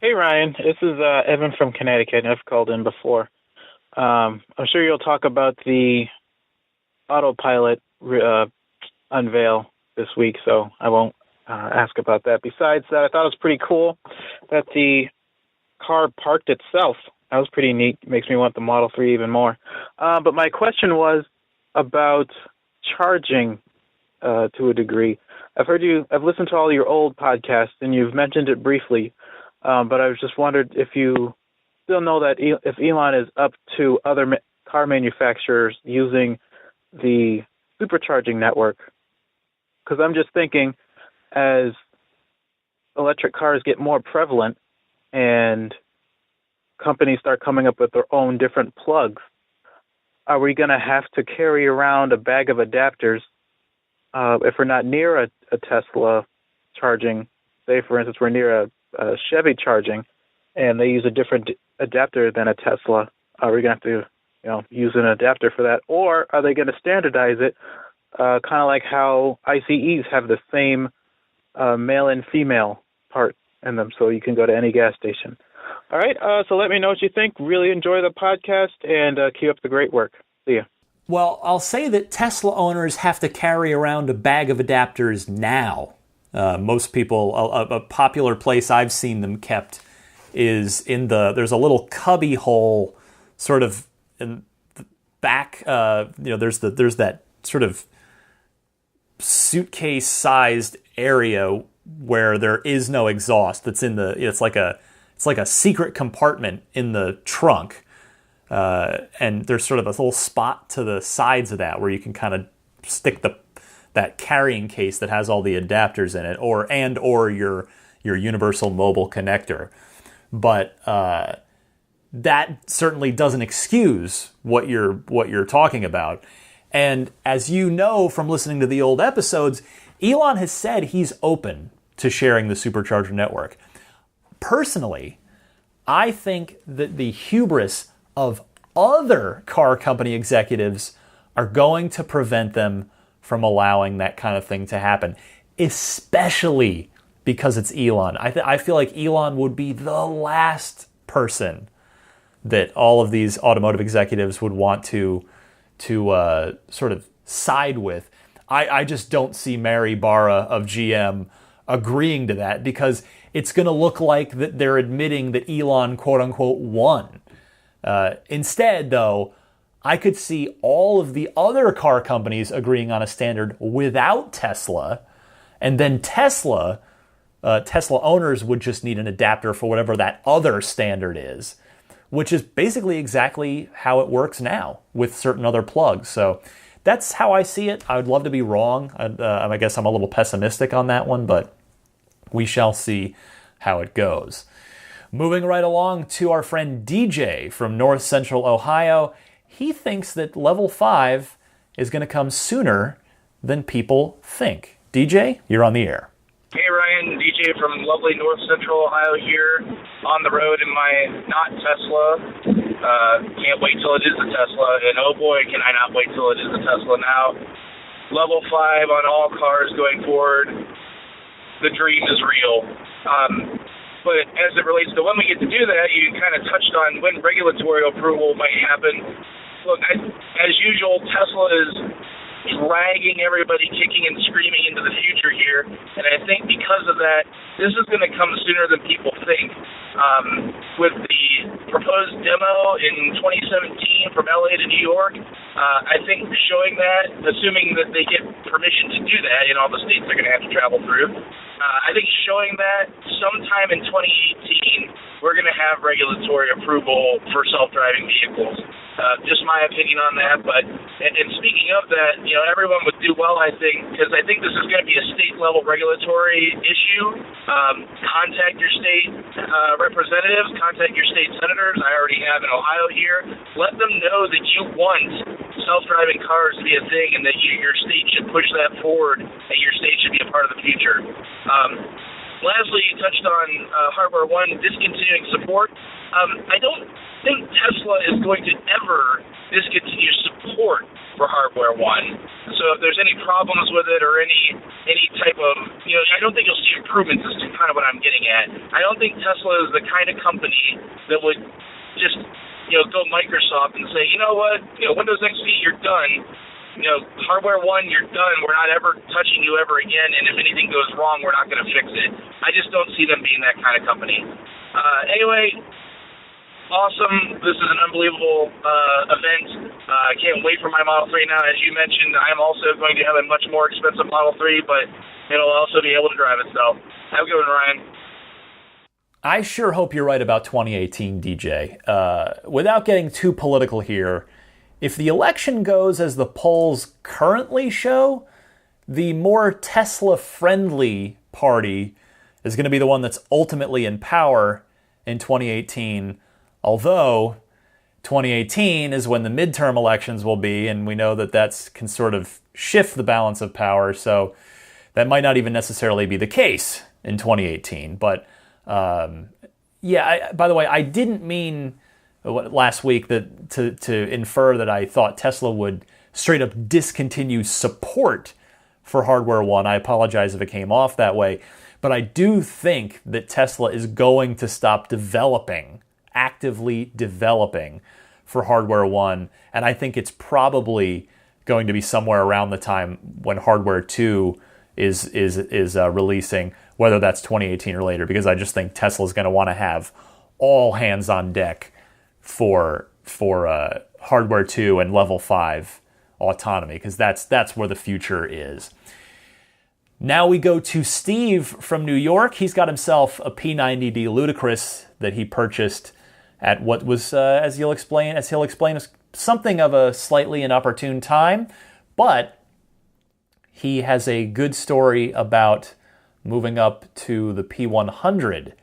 Hey, Ryan. This is Evan from Connecticut. I've called in before. I'm sure you'll talk about the autopilot unveil this week, so I won't ask about that. Besides that, I thought it was pretty cool that the car parked itself. That was pretty neat. Makes me want the Model 3 even more. But my question was about charging to a degree. I've listened to all your old podcasts, and you've mentioned it briefly, but I was just wondered if you still know that if Elon is up to other car manufacturers using the supercharging network. Because I'm just thinking, as electric cars get more prevalent and companies start coming up with their own different plugs, are we going to have to carry around a bag of adapters if we're not near a Tesla charging? Say, for instance, we're near a Chevy charging, and they use a different adapter than a Tesla. Are we going to have to use an adapter for that? Or are they going to standardize it, kind of like how ICEs have the same male and female part in them, so you can go to any gas station? All right, so let me know what you think. Really enjoy the podcast, and keep up the great work. See ya. Well, I'll say that Tesla owners have to carry around a bag of adapters now. Most people, a popular place I've seen them kept is there's a little cubby hole sort of in the back, there's that sort of suitcase-sized area where there is no exhaust. It's like a secret compartment in the trunk. And there's sort of a little spot to the sides of that where you can kind of stick that carrying case that has all the adapters in it, or your universal mobile connector. But that certainly doesn't excuse what you're talking about. And as you know from listening to the old episodes, Elon has said he's open to sharing the supercharger network. Personally, I think that the hubris of other car company executives are going to prevent them from allowing that kind of thing to happen, especially because it's Elon. I feel like Elon would be the last person that all of these automotive executives would want to sort of side with. I just don't see Mary Barra of GM agreeing to that, because it's going to look like that they're admitting that Elon, quote unquote, won. Instead, though, I could see all of the other car companies agreeing on a standard without Tesla, and then Tesla owners would just need an adapter for whatever that other standard is, which is basically exactly how it works now with certain other plugs. So that's how I see it. I would love to be wrong. I guess I'm a little pessimistic on that one, but we shall see how it goes. Moving right along to our friend DJ from North Central Ohio. He thinks that level 5 is going to come sooner than people think. DJ, you're on the air. Hey Ryan, DJ from lovely North Central Ohio here, on the road in my not Tesla. Can't wait till it is a Tesla, and oh boy, can I not wait till it is a Tesla now. Level 5 on all cars going forward. The dream is real. But as it relates to when we get to do that, you kind of touched on when regulatory approval might happen. Look, as usual, Tesla is dragging everybody kicking and screaming into the future here, and I think because of that, this is going to come sooner than people think. With the proposed demo in 2017 from LA to New York, I think showing that, assuming that they get permission to do that in all the states they're going to have to travel through, I think showing that sometime in 2018, we're going to have regulatory approval for self-driving vehicles. Just my opinion on that. But and speaking of that, everyone would do well, I think, because I think this is going to be a state-level regulatory issue. Contact your state representatives, contact your state senators. I already have in Ohio here. Let them know that you want self-driving cars to be a thing, and that your state should push that forward, and your state should be a part of the future. Lastly, you touched on Hardware One discontinuing support. I don't think Tesla is going to ever discontinue support for Hardware One. So if there's any problems with it or any type of, I don't think you'll see improvements. Is kind of what I'm getting at. I don't think Tesla is the kind of company that would just, go Microsoft and say, you know what, Windows XP, you're done. Hardware One, you're done. We're not ever touching you ever again, and if anything goes wrong, we're not going to fix it. I just don't see them being that kind of company. Anyway, awesome. This is an unbelievable event. I can't wait for my Model 3 now. As you mentioned, I'm also going to have a much more expensive Model 3, but it'll also be able to drive itself. Have a good one, Ryan. I sure hope you're right about 2018, DJ. Without getting too political here, if the election goes as the polls currently show, the more Tesla-friendly party is going to be the one that's ultimately in power in 2018, although 2018 is when the midterm elections will be, and we know that can sort of shift the balance of power, so that might not even necessarily be the case in 2018. But by the way, I didn't mean last week that to infer that I thought Tesla would straight up discontinue support for Hardware One. I apologize if it came off that way, but I do think that Tesla is going to stop actively developing for Hardware One, and I think it's probably going to be somewhere around the time when Hardware 2 is releasing, whether that's 2018 or later, because I just think Tesla's going to want to have all hands on deck for Hardware 2 and Level 5 autonomy, because that's where the future is. Now we go to Steve from New York. He's got himself a P90D Ludicrous that he purchased at what was, as he'll explain, something of a slightly inopportune time, but he has a good story about moving up to the P100D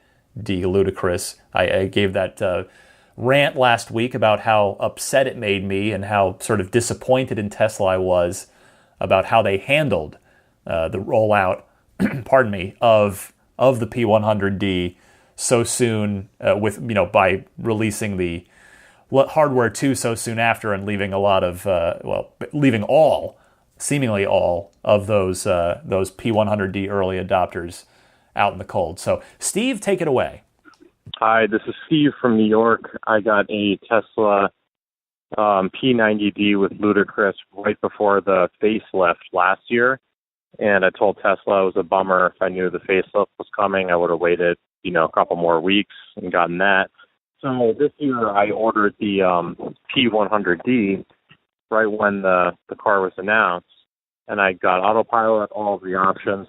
Ludicrous. I gave that rant last week about how upset it made me and how sort of disappointed in Tesla I was about how they handled the rollout, pardon me, of the P100D so soon by releasing the hardware too so soon after, and leaving a lot of seemingly all of those P100D early adopters out in the cold. So, Steve, take it away. Hi, this is Steve from New York. I got a Tesla P90D with Ludacris right before the facelift last year, and I told Tesla it was a bummer. If I knew the facelift was coming, I would have waited, a couple more weeks and gotten that. So this year I ordered the P100D right when the car was announced, and I got autopilot, all of the options.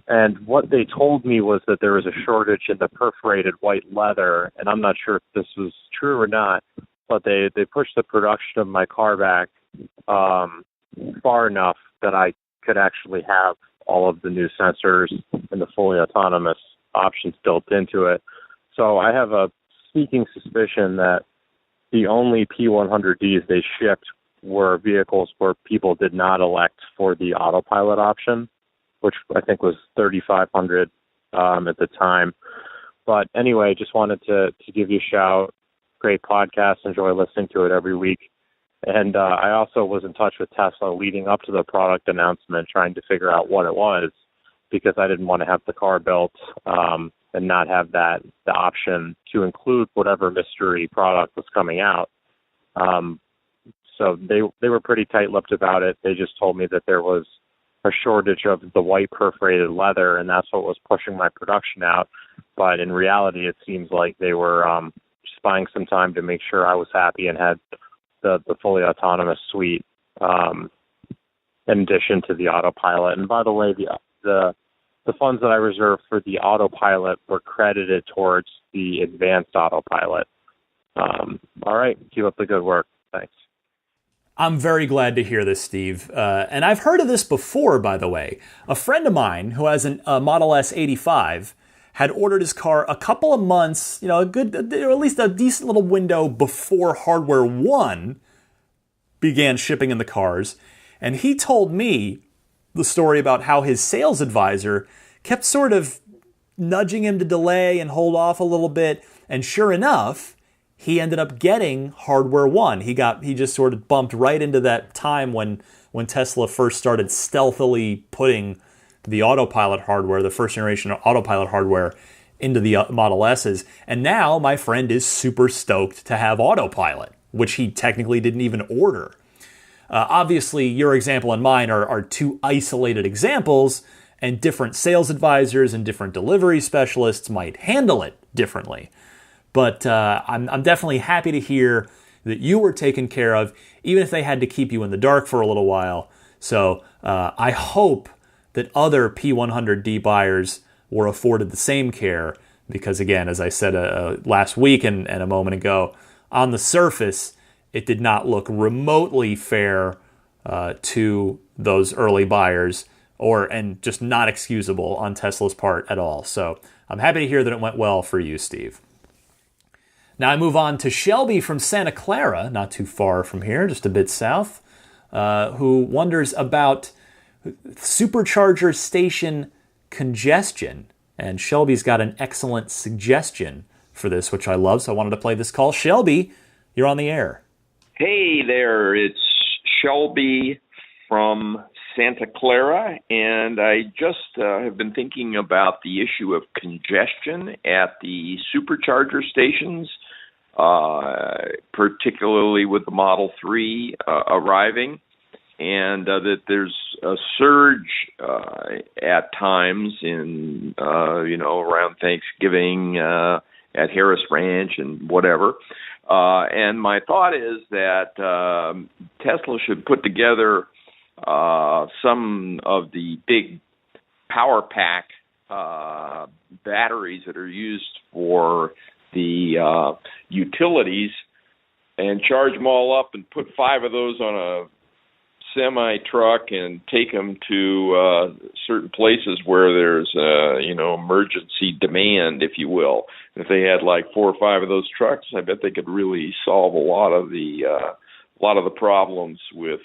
And what they told me was that there was a shortage in the perforated white leather, and I'm not sure if this was true or not, but they pushed the production of my car back far enough that I could actually have all of the new sensors and the fully autonomous options built into it. So I have a sneaking suspicion that the only P100Ds they shipped were vehicles where people did not elect for the autopilot option, which I think was $3,500 at the time. But anyway, just wanted to give you a shout. Great podcast. Enjoy listening to it every week. And I also was in touch with Tesla leading up to the product announcement, trying to figure out what it was, because I didn't want to have the car built and not have the option to include whatever mystery product was coming out. So they were pretty tight-lipped about it. They just told me that there was a shortage of the white perforated leather, and that's what was pushing my production out. But in reality, it seems like they were just buying some time to make sure I was happy and had the fully autonomous suite in addition to the autopilot. And by the way, the funds that I reserved for the autopilot were credited towards the advanced autopilot. All right, keep up the good work. Thanks. I'm very glad to hear this, Steve. And I've heard of this before, by the way. A friend of mine who has a Model S 85 had ordered his car a couple of months, or at least a decent little window before Hardware 1 began shipping in the cars. And he told me the story about how his sales advisor kept sort of nudging him to delay and hold off a little bit. And sure enough, he ended up getting Hardware 1. He just sort of bumped right into that time when Tesla first started stealthily putting the autopilot hardware, the first generation autopilot hardware, into the Model S's. And now my friend is super stoked to have autopilot, which he technically didn't even order. Obviously, your example and mine are two isolated examples, and different sales advisors and different delivery specialists might handle it differently. But I'm definitely happy to hear that you were taken care of, even if they had to keep you in the dark for a little while. So I hope that other P100D buyers were afforded the same care, because again, as I said last week and a moment ago, on the surface, it did not look remotely fair to those early buyers, and just not excusable on Tesla's part at all. So I'm happy to hear that it went well for you, Steve. Now I move on to Shelby from Santa Clara, not too far from here, just a bit south, who wonders about supercharger station congestion. And Shelby's got an excellent suggestion for this, which I love, so I wanted to play this call. Shelby, you're on the air. Hey there, it's Shelby from Santa Clara, and I just have been thinking about the issue of congestion at the supercharger stations, particularly with the Model 3 arriving, and that there's a surge at times in, around Thanksgiving at Harris Ranch and whatever. And my thought is that Tesla should put together some of the big power pack batteries that are used for the utilities and charge them all up and put 5 of those on a semi-truck and take them to certain places where there's, emergency demand, if you will. And if they had like 4 or 5 of those trucks, I bet they could really solve a lot of the problems with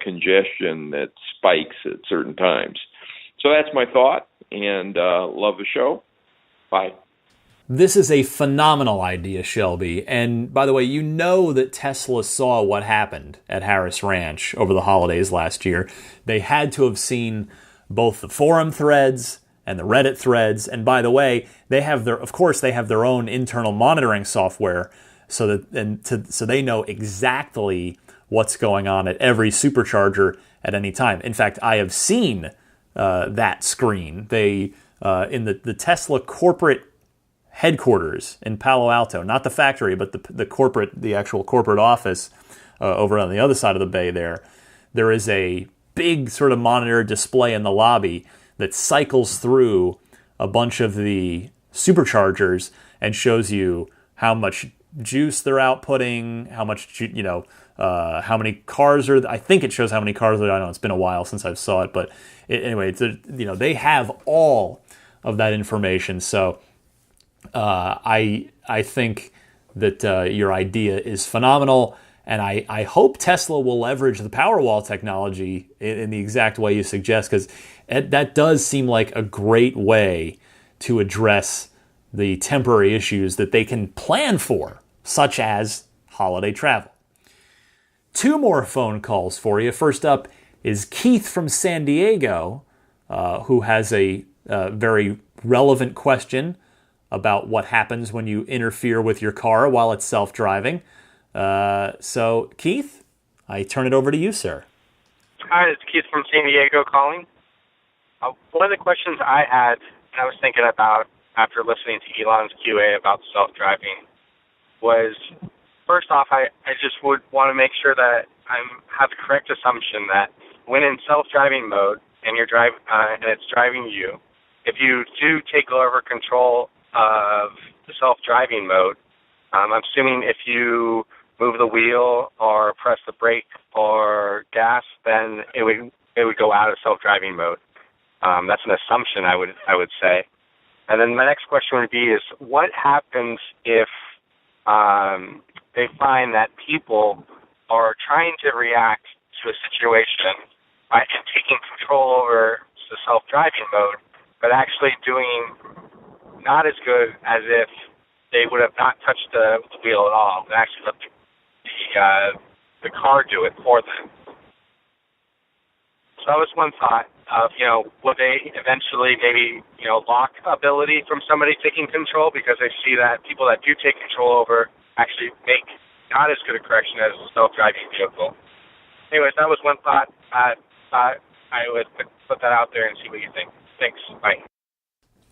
congestion that spikes at certain times. So that's my thought, and love the show. Bye. This is a phenomenal idea, Shelby. And by the way, you know that Tesla saw what happened at Harris Ranch over the holidays last year. They had to have seen both the forum threads and the Reddit threads. And by the way, they have their own internal monitoring software so they know exactly what's going on at every supercharger at any time. In fact, I have seen that screen. They in the Tesla corporate headquarters in Palo Alto, not the factory, but the actual corporate office over on the other side of the bay there is a big sort of monitor display in the lobby that cycles through a bunch of the superchargers and shows you how much juice they're outputting, how much, how many cars are, I think it shows how many cars are, I don't know, it's been a while since I saw it, but anyway, they have all of that information. So I think that your idea is phenomenal, and I hope Tesla will leverage the Powerwall technology in the exact way you suggest, because that does seem like a great way to address the temporary issues that they can plan for, such as holiday travel. 2 more phone calls for you. First up is Keith from San Diego, who has a very relevant question about what happens when you interfere with your car while it's self-driving. So, Keith, I turn it over to you, sir. Hi, it's Keith from San Diego calling. One of the questions I had, and I was thinking about after listening to Elon's QA about self-driving, was, first off, I just would want to make sure that I have the correct assumption that when in self-driving mode and you're and it's driving you, if you do take over control of the self-driving mode, I'm assuming if you move the wheel or press the brake or gas, then it would go out of self-driving mode. That's an assumption, I would say. And then my next question would be is, what happens if they find that people are trying to react to a situation by taking control over the self-driving mode, but actually doing not as good as if they would have not touched the wheel at all, and actually let the car do it for them. So that was one thought of, will they eventually maybe, lock ability from somebody taking control because they see that people that do take control over actually make not as good a correction as a self-driving vehicle. Anyways, that was one thought. I would put that out there and see what you think. Thanks. Bye.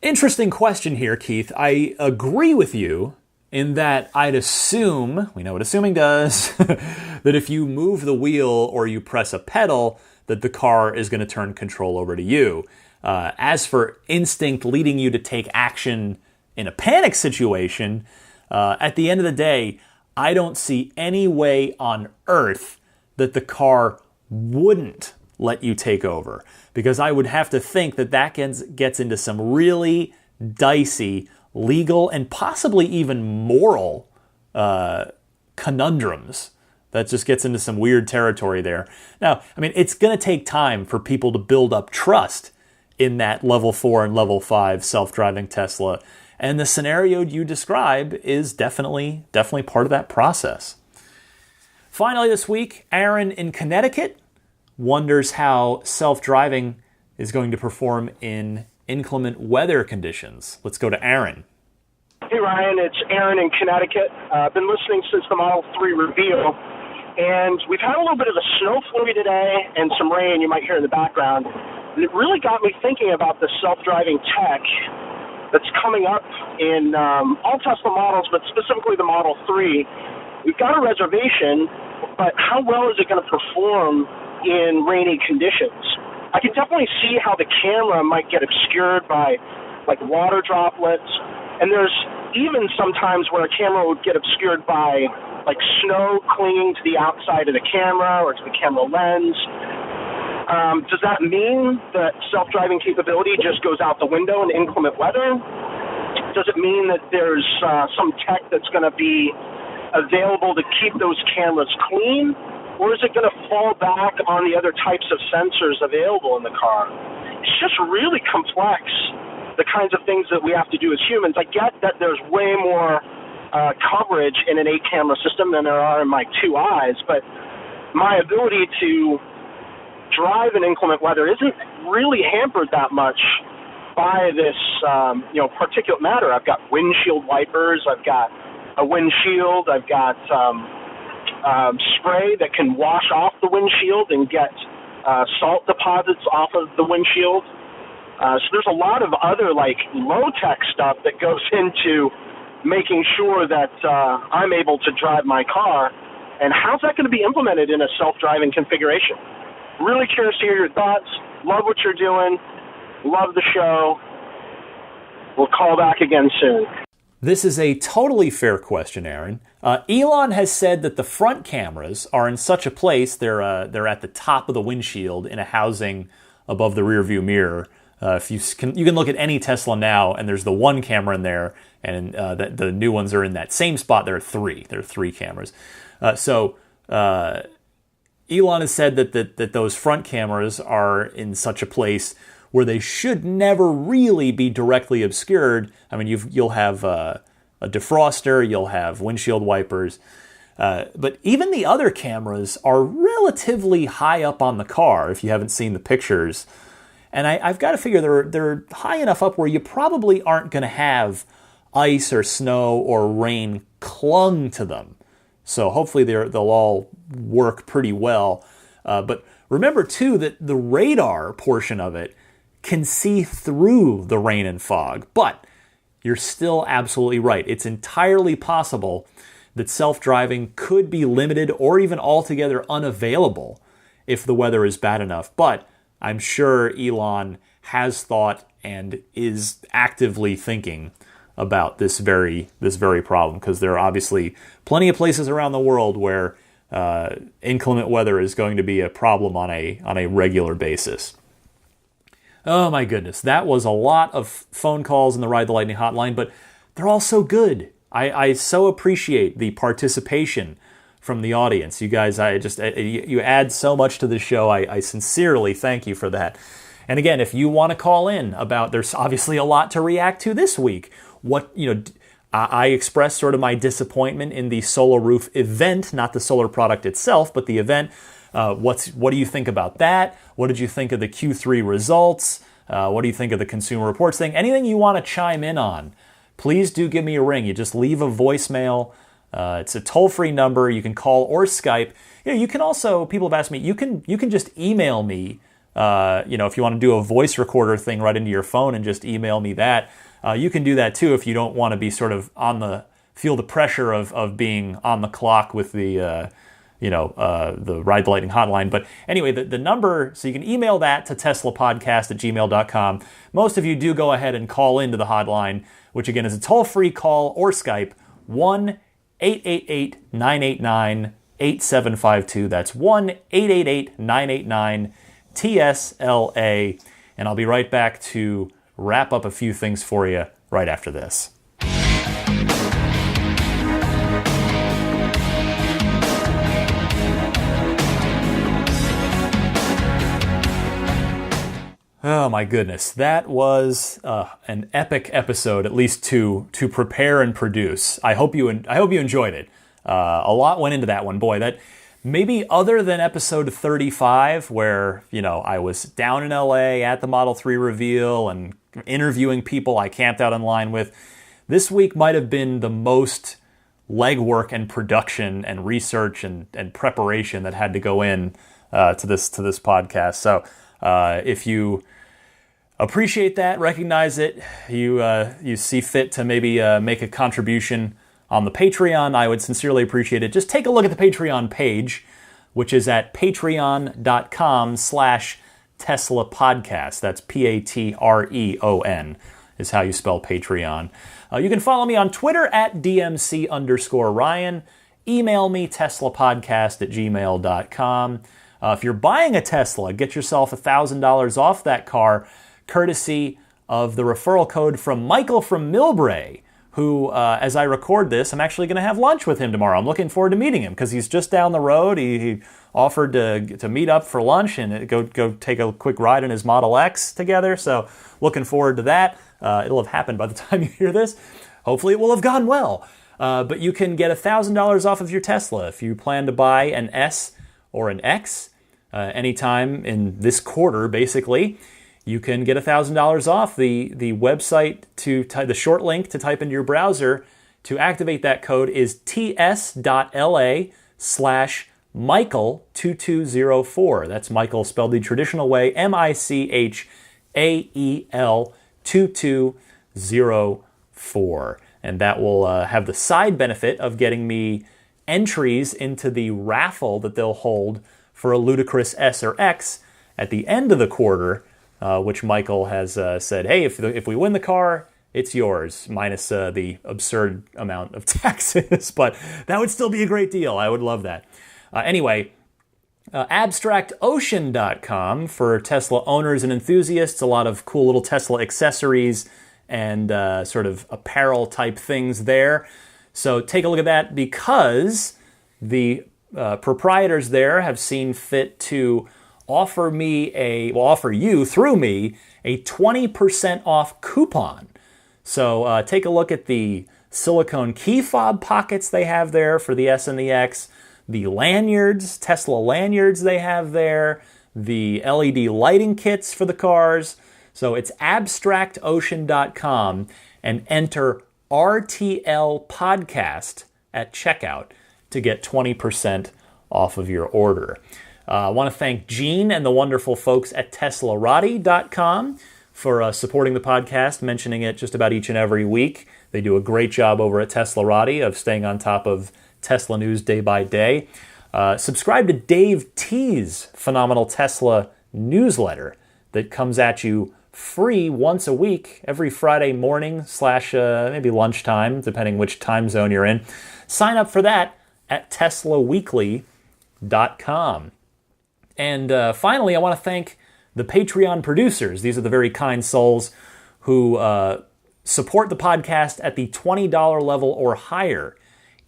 Interesting question here, Keith. I agree with you in that I'd assume, we know what assuming does, that if you move the wheel or you press a pedal, that the car is going to turn control over to you. As for instinct leading you to take action in a panic situation, at the end of the day, I don't see any way on earth that the car wouldn't let you take over, because I would have to think that gets into some really dicey legal and possibly even moral conundrums. That just gets into some weird territory there. Now, I mean, it's going to take time for people to build up trust in that level 4 and level 5 self-driving Tesla. And the scenario you describe is definitely part of that process. Finally this week, Aaron in Connecticut wonders how self-driving is going to perform in inclement weather conditions. Let's go to Aaron. Hey, Ryan. It's Aaron in Connecticut. I've been listening since the Model 3 reveal, and we've had a little bit of a snow flurry today and some rain you might hear in the background. And it really got me thinking about the self-driving tech that's coming up in all Tesla models, but specifically the Model 3. We've got a reservation, but how well is it going to perform in rainy conditions? I can definitely see how the camera might get obscured by like water droplets, and there's even sometimes where a camera would get obscured by like snow clinging to the outside of the camera or to the camera lens. Does that mean that self-driving capability just goes out the window in inclement weather? Does it mean that there's some tech that's going to be available to keep those cameras clean? Or is it going to fall back on the other types of sensors available in the car? It's just really complex, the kinds of things that we have to do as humans. I get that there's way more coverage in an 8-camera system than there are in my 2 eyes, but my ability to drive in inclement weather isn't really hampered that much by this, particulate matter. I've got windshield wipers, I've got a windshield, I've got spray that can wash off the windshield and get salt deposits off of the windshield. So there's a lot of other low-tech stuff that goes into making sure that I'm able to drive my car. And how's that going to be implemented in a self-driving configuration? Really curious to hear your thoughts. Love what you're doing. Love the show. We'll call back again soon. This is a totally fair question, Aaron. Elon has said that the front cameras are in such a place, they're at the top of the windshield in a housing above the rearview mirror. If you can look at any Tesla now, and there's the one camera in there, and the new ones are in that same spot. There are three. There are 3 cameras. So Elon has said that those front cameras are in such a place where they should never really be directly obscured. I mean, you'll have a defroster, you'll have windshield wipers, but even the other cameras are relatively high up on the car. If you haven't seen the pictures, and I've got to figure they're high enough up where you probably aren't going to have ice or snow or rain clung to them. So hopefully they'll all work pretty well. But remember too that the radar portion of it can see through the rain and fog. But you're still absolutely right. It's entirely possible that self-driving could be limited or even altogether unavailable if the weather is bad enough. But I'm sure Elon has thought and is actively thinking about this very problem, because there are obviously plenty of places around the world where inclement weather is going to be a problem on a regular basis. Oh my goodness, that was a lot of phone calls in the Ride the Lightning hotline, but they're all so good. I so appreciate the participation from the audience. You guys, you add so much to the show. I sincerely thank you for that. And again, if you want to call in there's obviously a lot to react to this week. I expressed sort of my disappointment in the Solar Roof event, not the solar product itself, but the event. What do you think about that? What did you think of the Q3 results? What do you think of the Consumer Reports thing? Anything you want to chime in on, please do give me a ring. You just leave a voicemail. It's a toll-free number. You can call or Skype. You can also, people have asked me, you can just email me, if you want to do a voice recorder thing right into your phone and just email me that. You can do that too if you don't want to be sort of feel the pressure of being on the clock with the Ride the Lightning hotline. But anyway, the number, so you can email that to teslapodcast@gmail.com. Most of you do go ahead and call into the hotline, which again is a toll-free call or Skype, 1-888-989-8752. That's 1-888-989-TSLA. And I'll be right back to wrap up a few things for you right after this. Oh my goodness, that was an epic episode, at least to prepare and produce. I hope you enjoyed it. A lot went into that one, boy. That maybe other than episode 35, where I was down in LA at the Model 3 reveal and interviewing people I camped out in line with. This week might have been the most legwork and production and research and preparation that had to go in to this podcast. So if you appreciate that, recognize it, you see fit to maybe make a contribution on the Patreon, I would sincerely appreciate it. Just take a look at the Patreon page, which is at patreon.com/Tesla Podcast. That's Patreon is how you spell Patreon. You can follow me on Twitter at DMC_Ryan. Email me, teslapodcast@gmail.com. If you're buying a Tesla, get yourself $1,000 off that car, courtesy of the referral code from Michael from Millbrae, who, as I record this, I'm actually going to have lunch with him tomorrow. I'm looking forward to meeting him because he's just down the road. He offered to meet up for lunch and go take a quick ride in his Model X together. So looking forward to that. It'll have happened by the time you hear this. Hopefully it will have gone well. But you can get $1,000 off of your Tesla if you plan to buy an S or an X anytime in this quarter, basically. You can get $1,000 off. The website the short link to type into your browser to activate that code is ts.la/Michael2204. That's Michael spelled the traditional way, MICHAEL 2204. And that will have the side benefit of getting me entries into the raffle that they'll hold for a ludicrous S or X at the end of the quarter, which Michael has said, hey, if we win the car, it's yours, minus the absurd amount of taxes. But that would still be a great deal. I would love that. Anyway, abstractocean.com for Tesla owners and enthusiasts. A lot of cool little Tesla accessories and sort of apparel type things there. So take a look at that because the proprietors there have seen fit to offer you through me a 20% off coupon. So take a look at the silicone key fob pockets they have there for the S and the X, the lanyards, Tesla lanyards they have there, the LED lighting kits for the cars. So it's abstractocean.com and enter RTL podcast at checkout to get 20% off of your order. I want to thank Gene and the wonderful folks at teslarati.com for supporting the podcast, mentioning it just about each and every week. They do a great job over at Teslarati of staying on top of Tesla news day by day. Subscribe to Dave T's phenomenal Tesla newsletter that comes at you free once a week, every Friday morning / maybe lunchtime, depending which time zone you're in. Sign up for that at teslaweekly.com. And finally, I want to thank the Patreon producers. These are the very kind souls who support the podcast at the $20 level or higher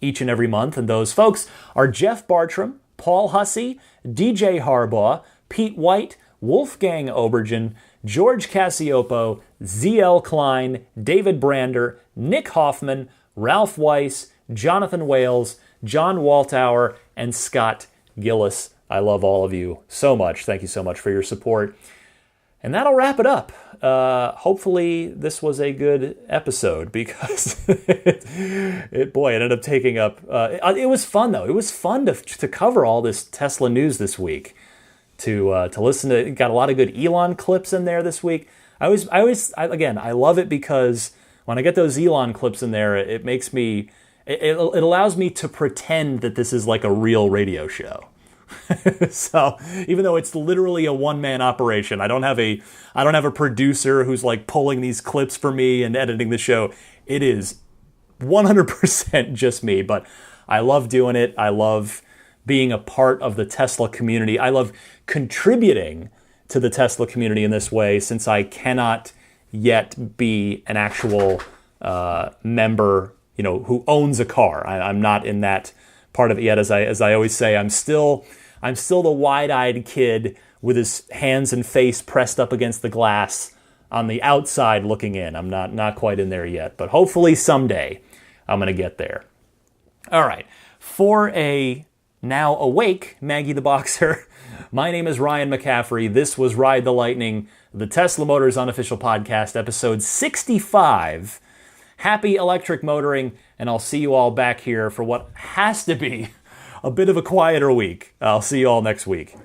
each and every month. And those folks are Jeff Bartram, Paul Hussey, DJ Harbaugh, Pete White, Wolfgang Obergen, George Cassiopo, ZL Klein, David Brander, Nick Hoffman, Ralph Weiss, Jonathan Wales, John Waltauer, and Scott Gillis. I love all of you so much. Thank you so much for your support. And that'll wrap it up. Hopefully this was a good episode because it ended up taking up... it was fun, though. It was fun to cover all this Tesla news this week. To listen to... Got a lot of good Elon clips in there this week. I love it because when I get those Elon clips in there, it makes me... It allows me to pretend that this is like a real radio show. So even though it's literally a one-man operation, I don't have a producer who's like pulling these clips for me and editing the show. It is 100% just me, but I love doing it. I love being a part of the Tesla community. I love contributing to the Tesla community in this way, since I cannot yet be an actual member, who owns a car. I'm not in that part of it yet. As I always say, I'm still the wide-eyed kid with his hands and face pressed up against the glass on the outside looking in. I'm not quite in there yet, but hopefully someday I'm going to get there. All right. For a now awake Maggie the Boxer, my name is Ryan McCaffrey. This was Ride the Lightning, the Tesla Motors Unofficial Podcast, episode 65. Happy electric motoring, and I'll see you all back here for what has to be a bit of a quieter week. I'll see you all next week.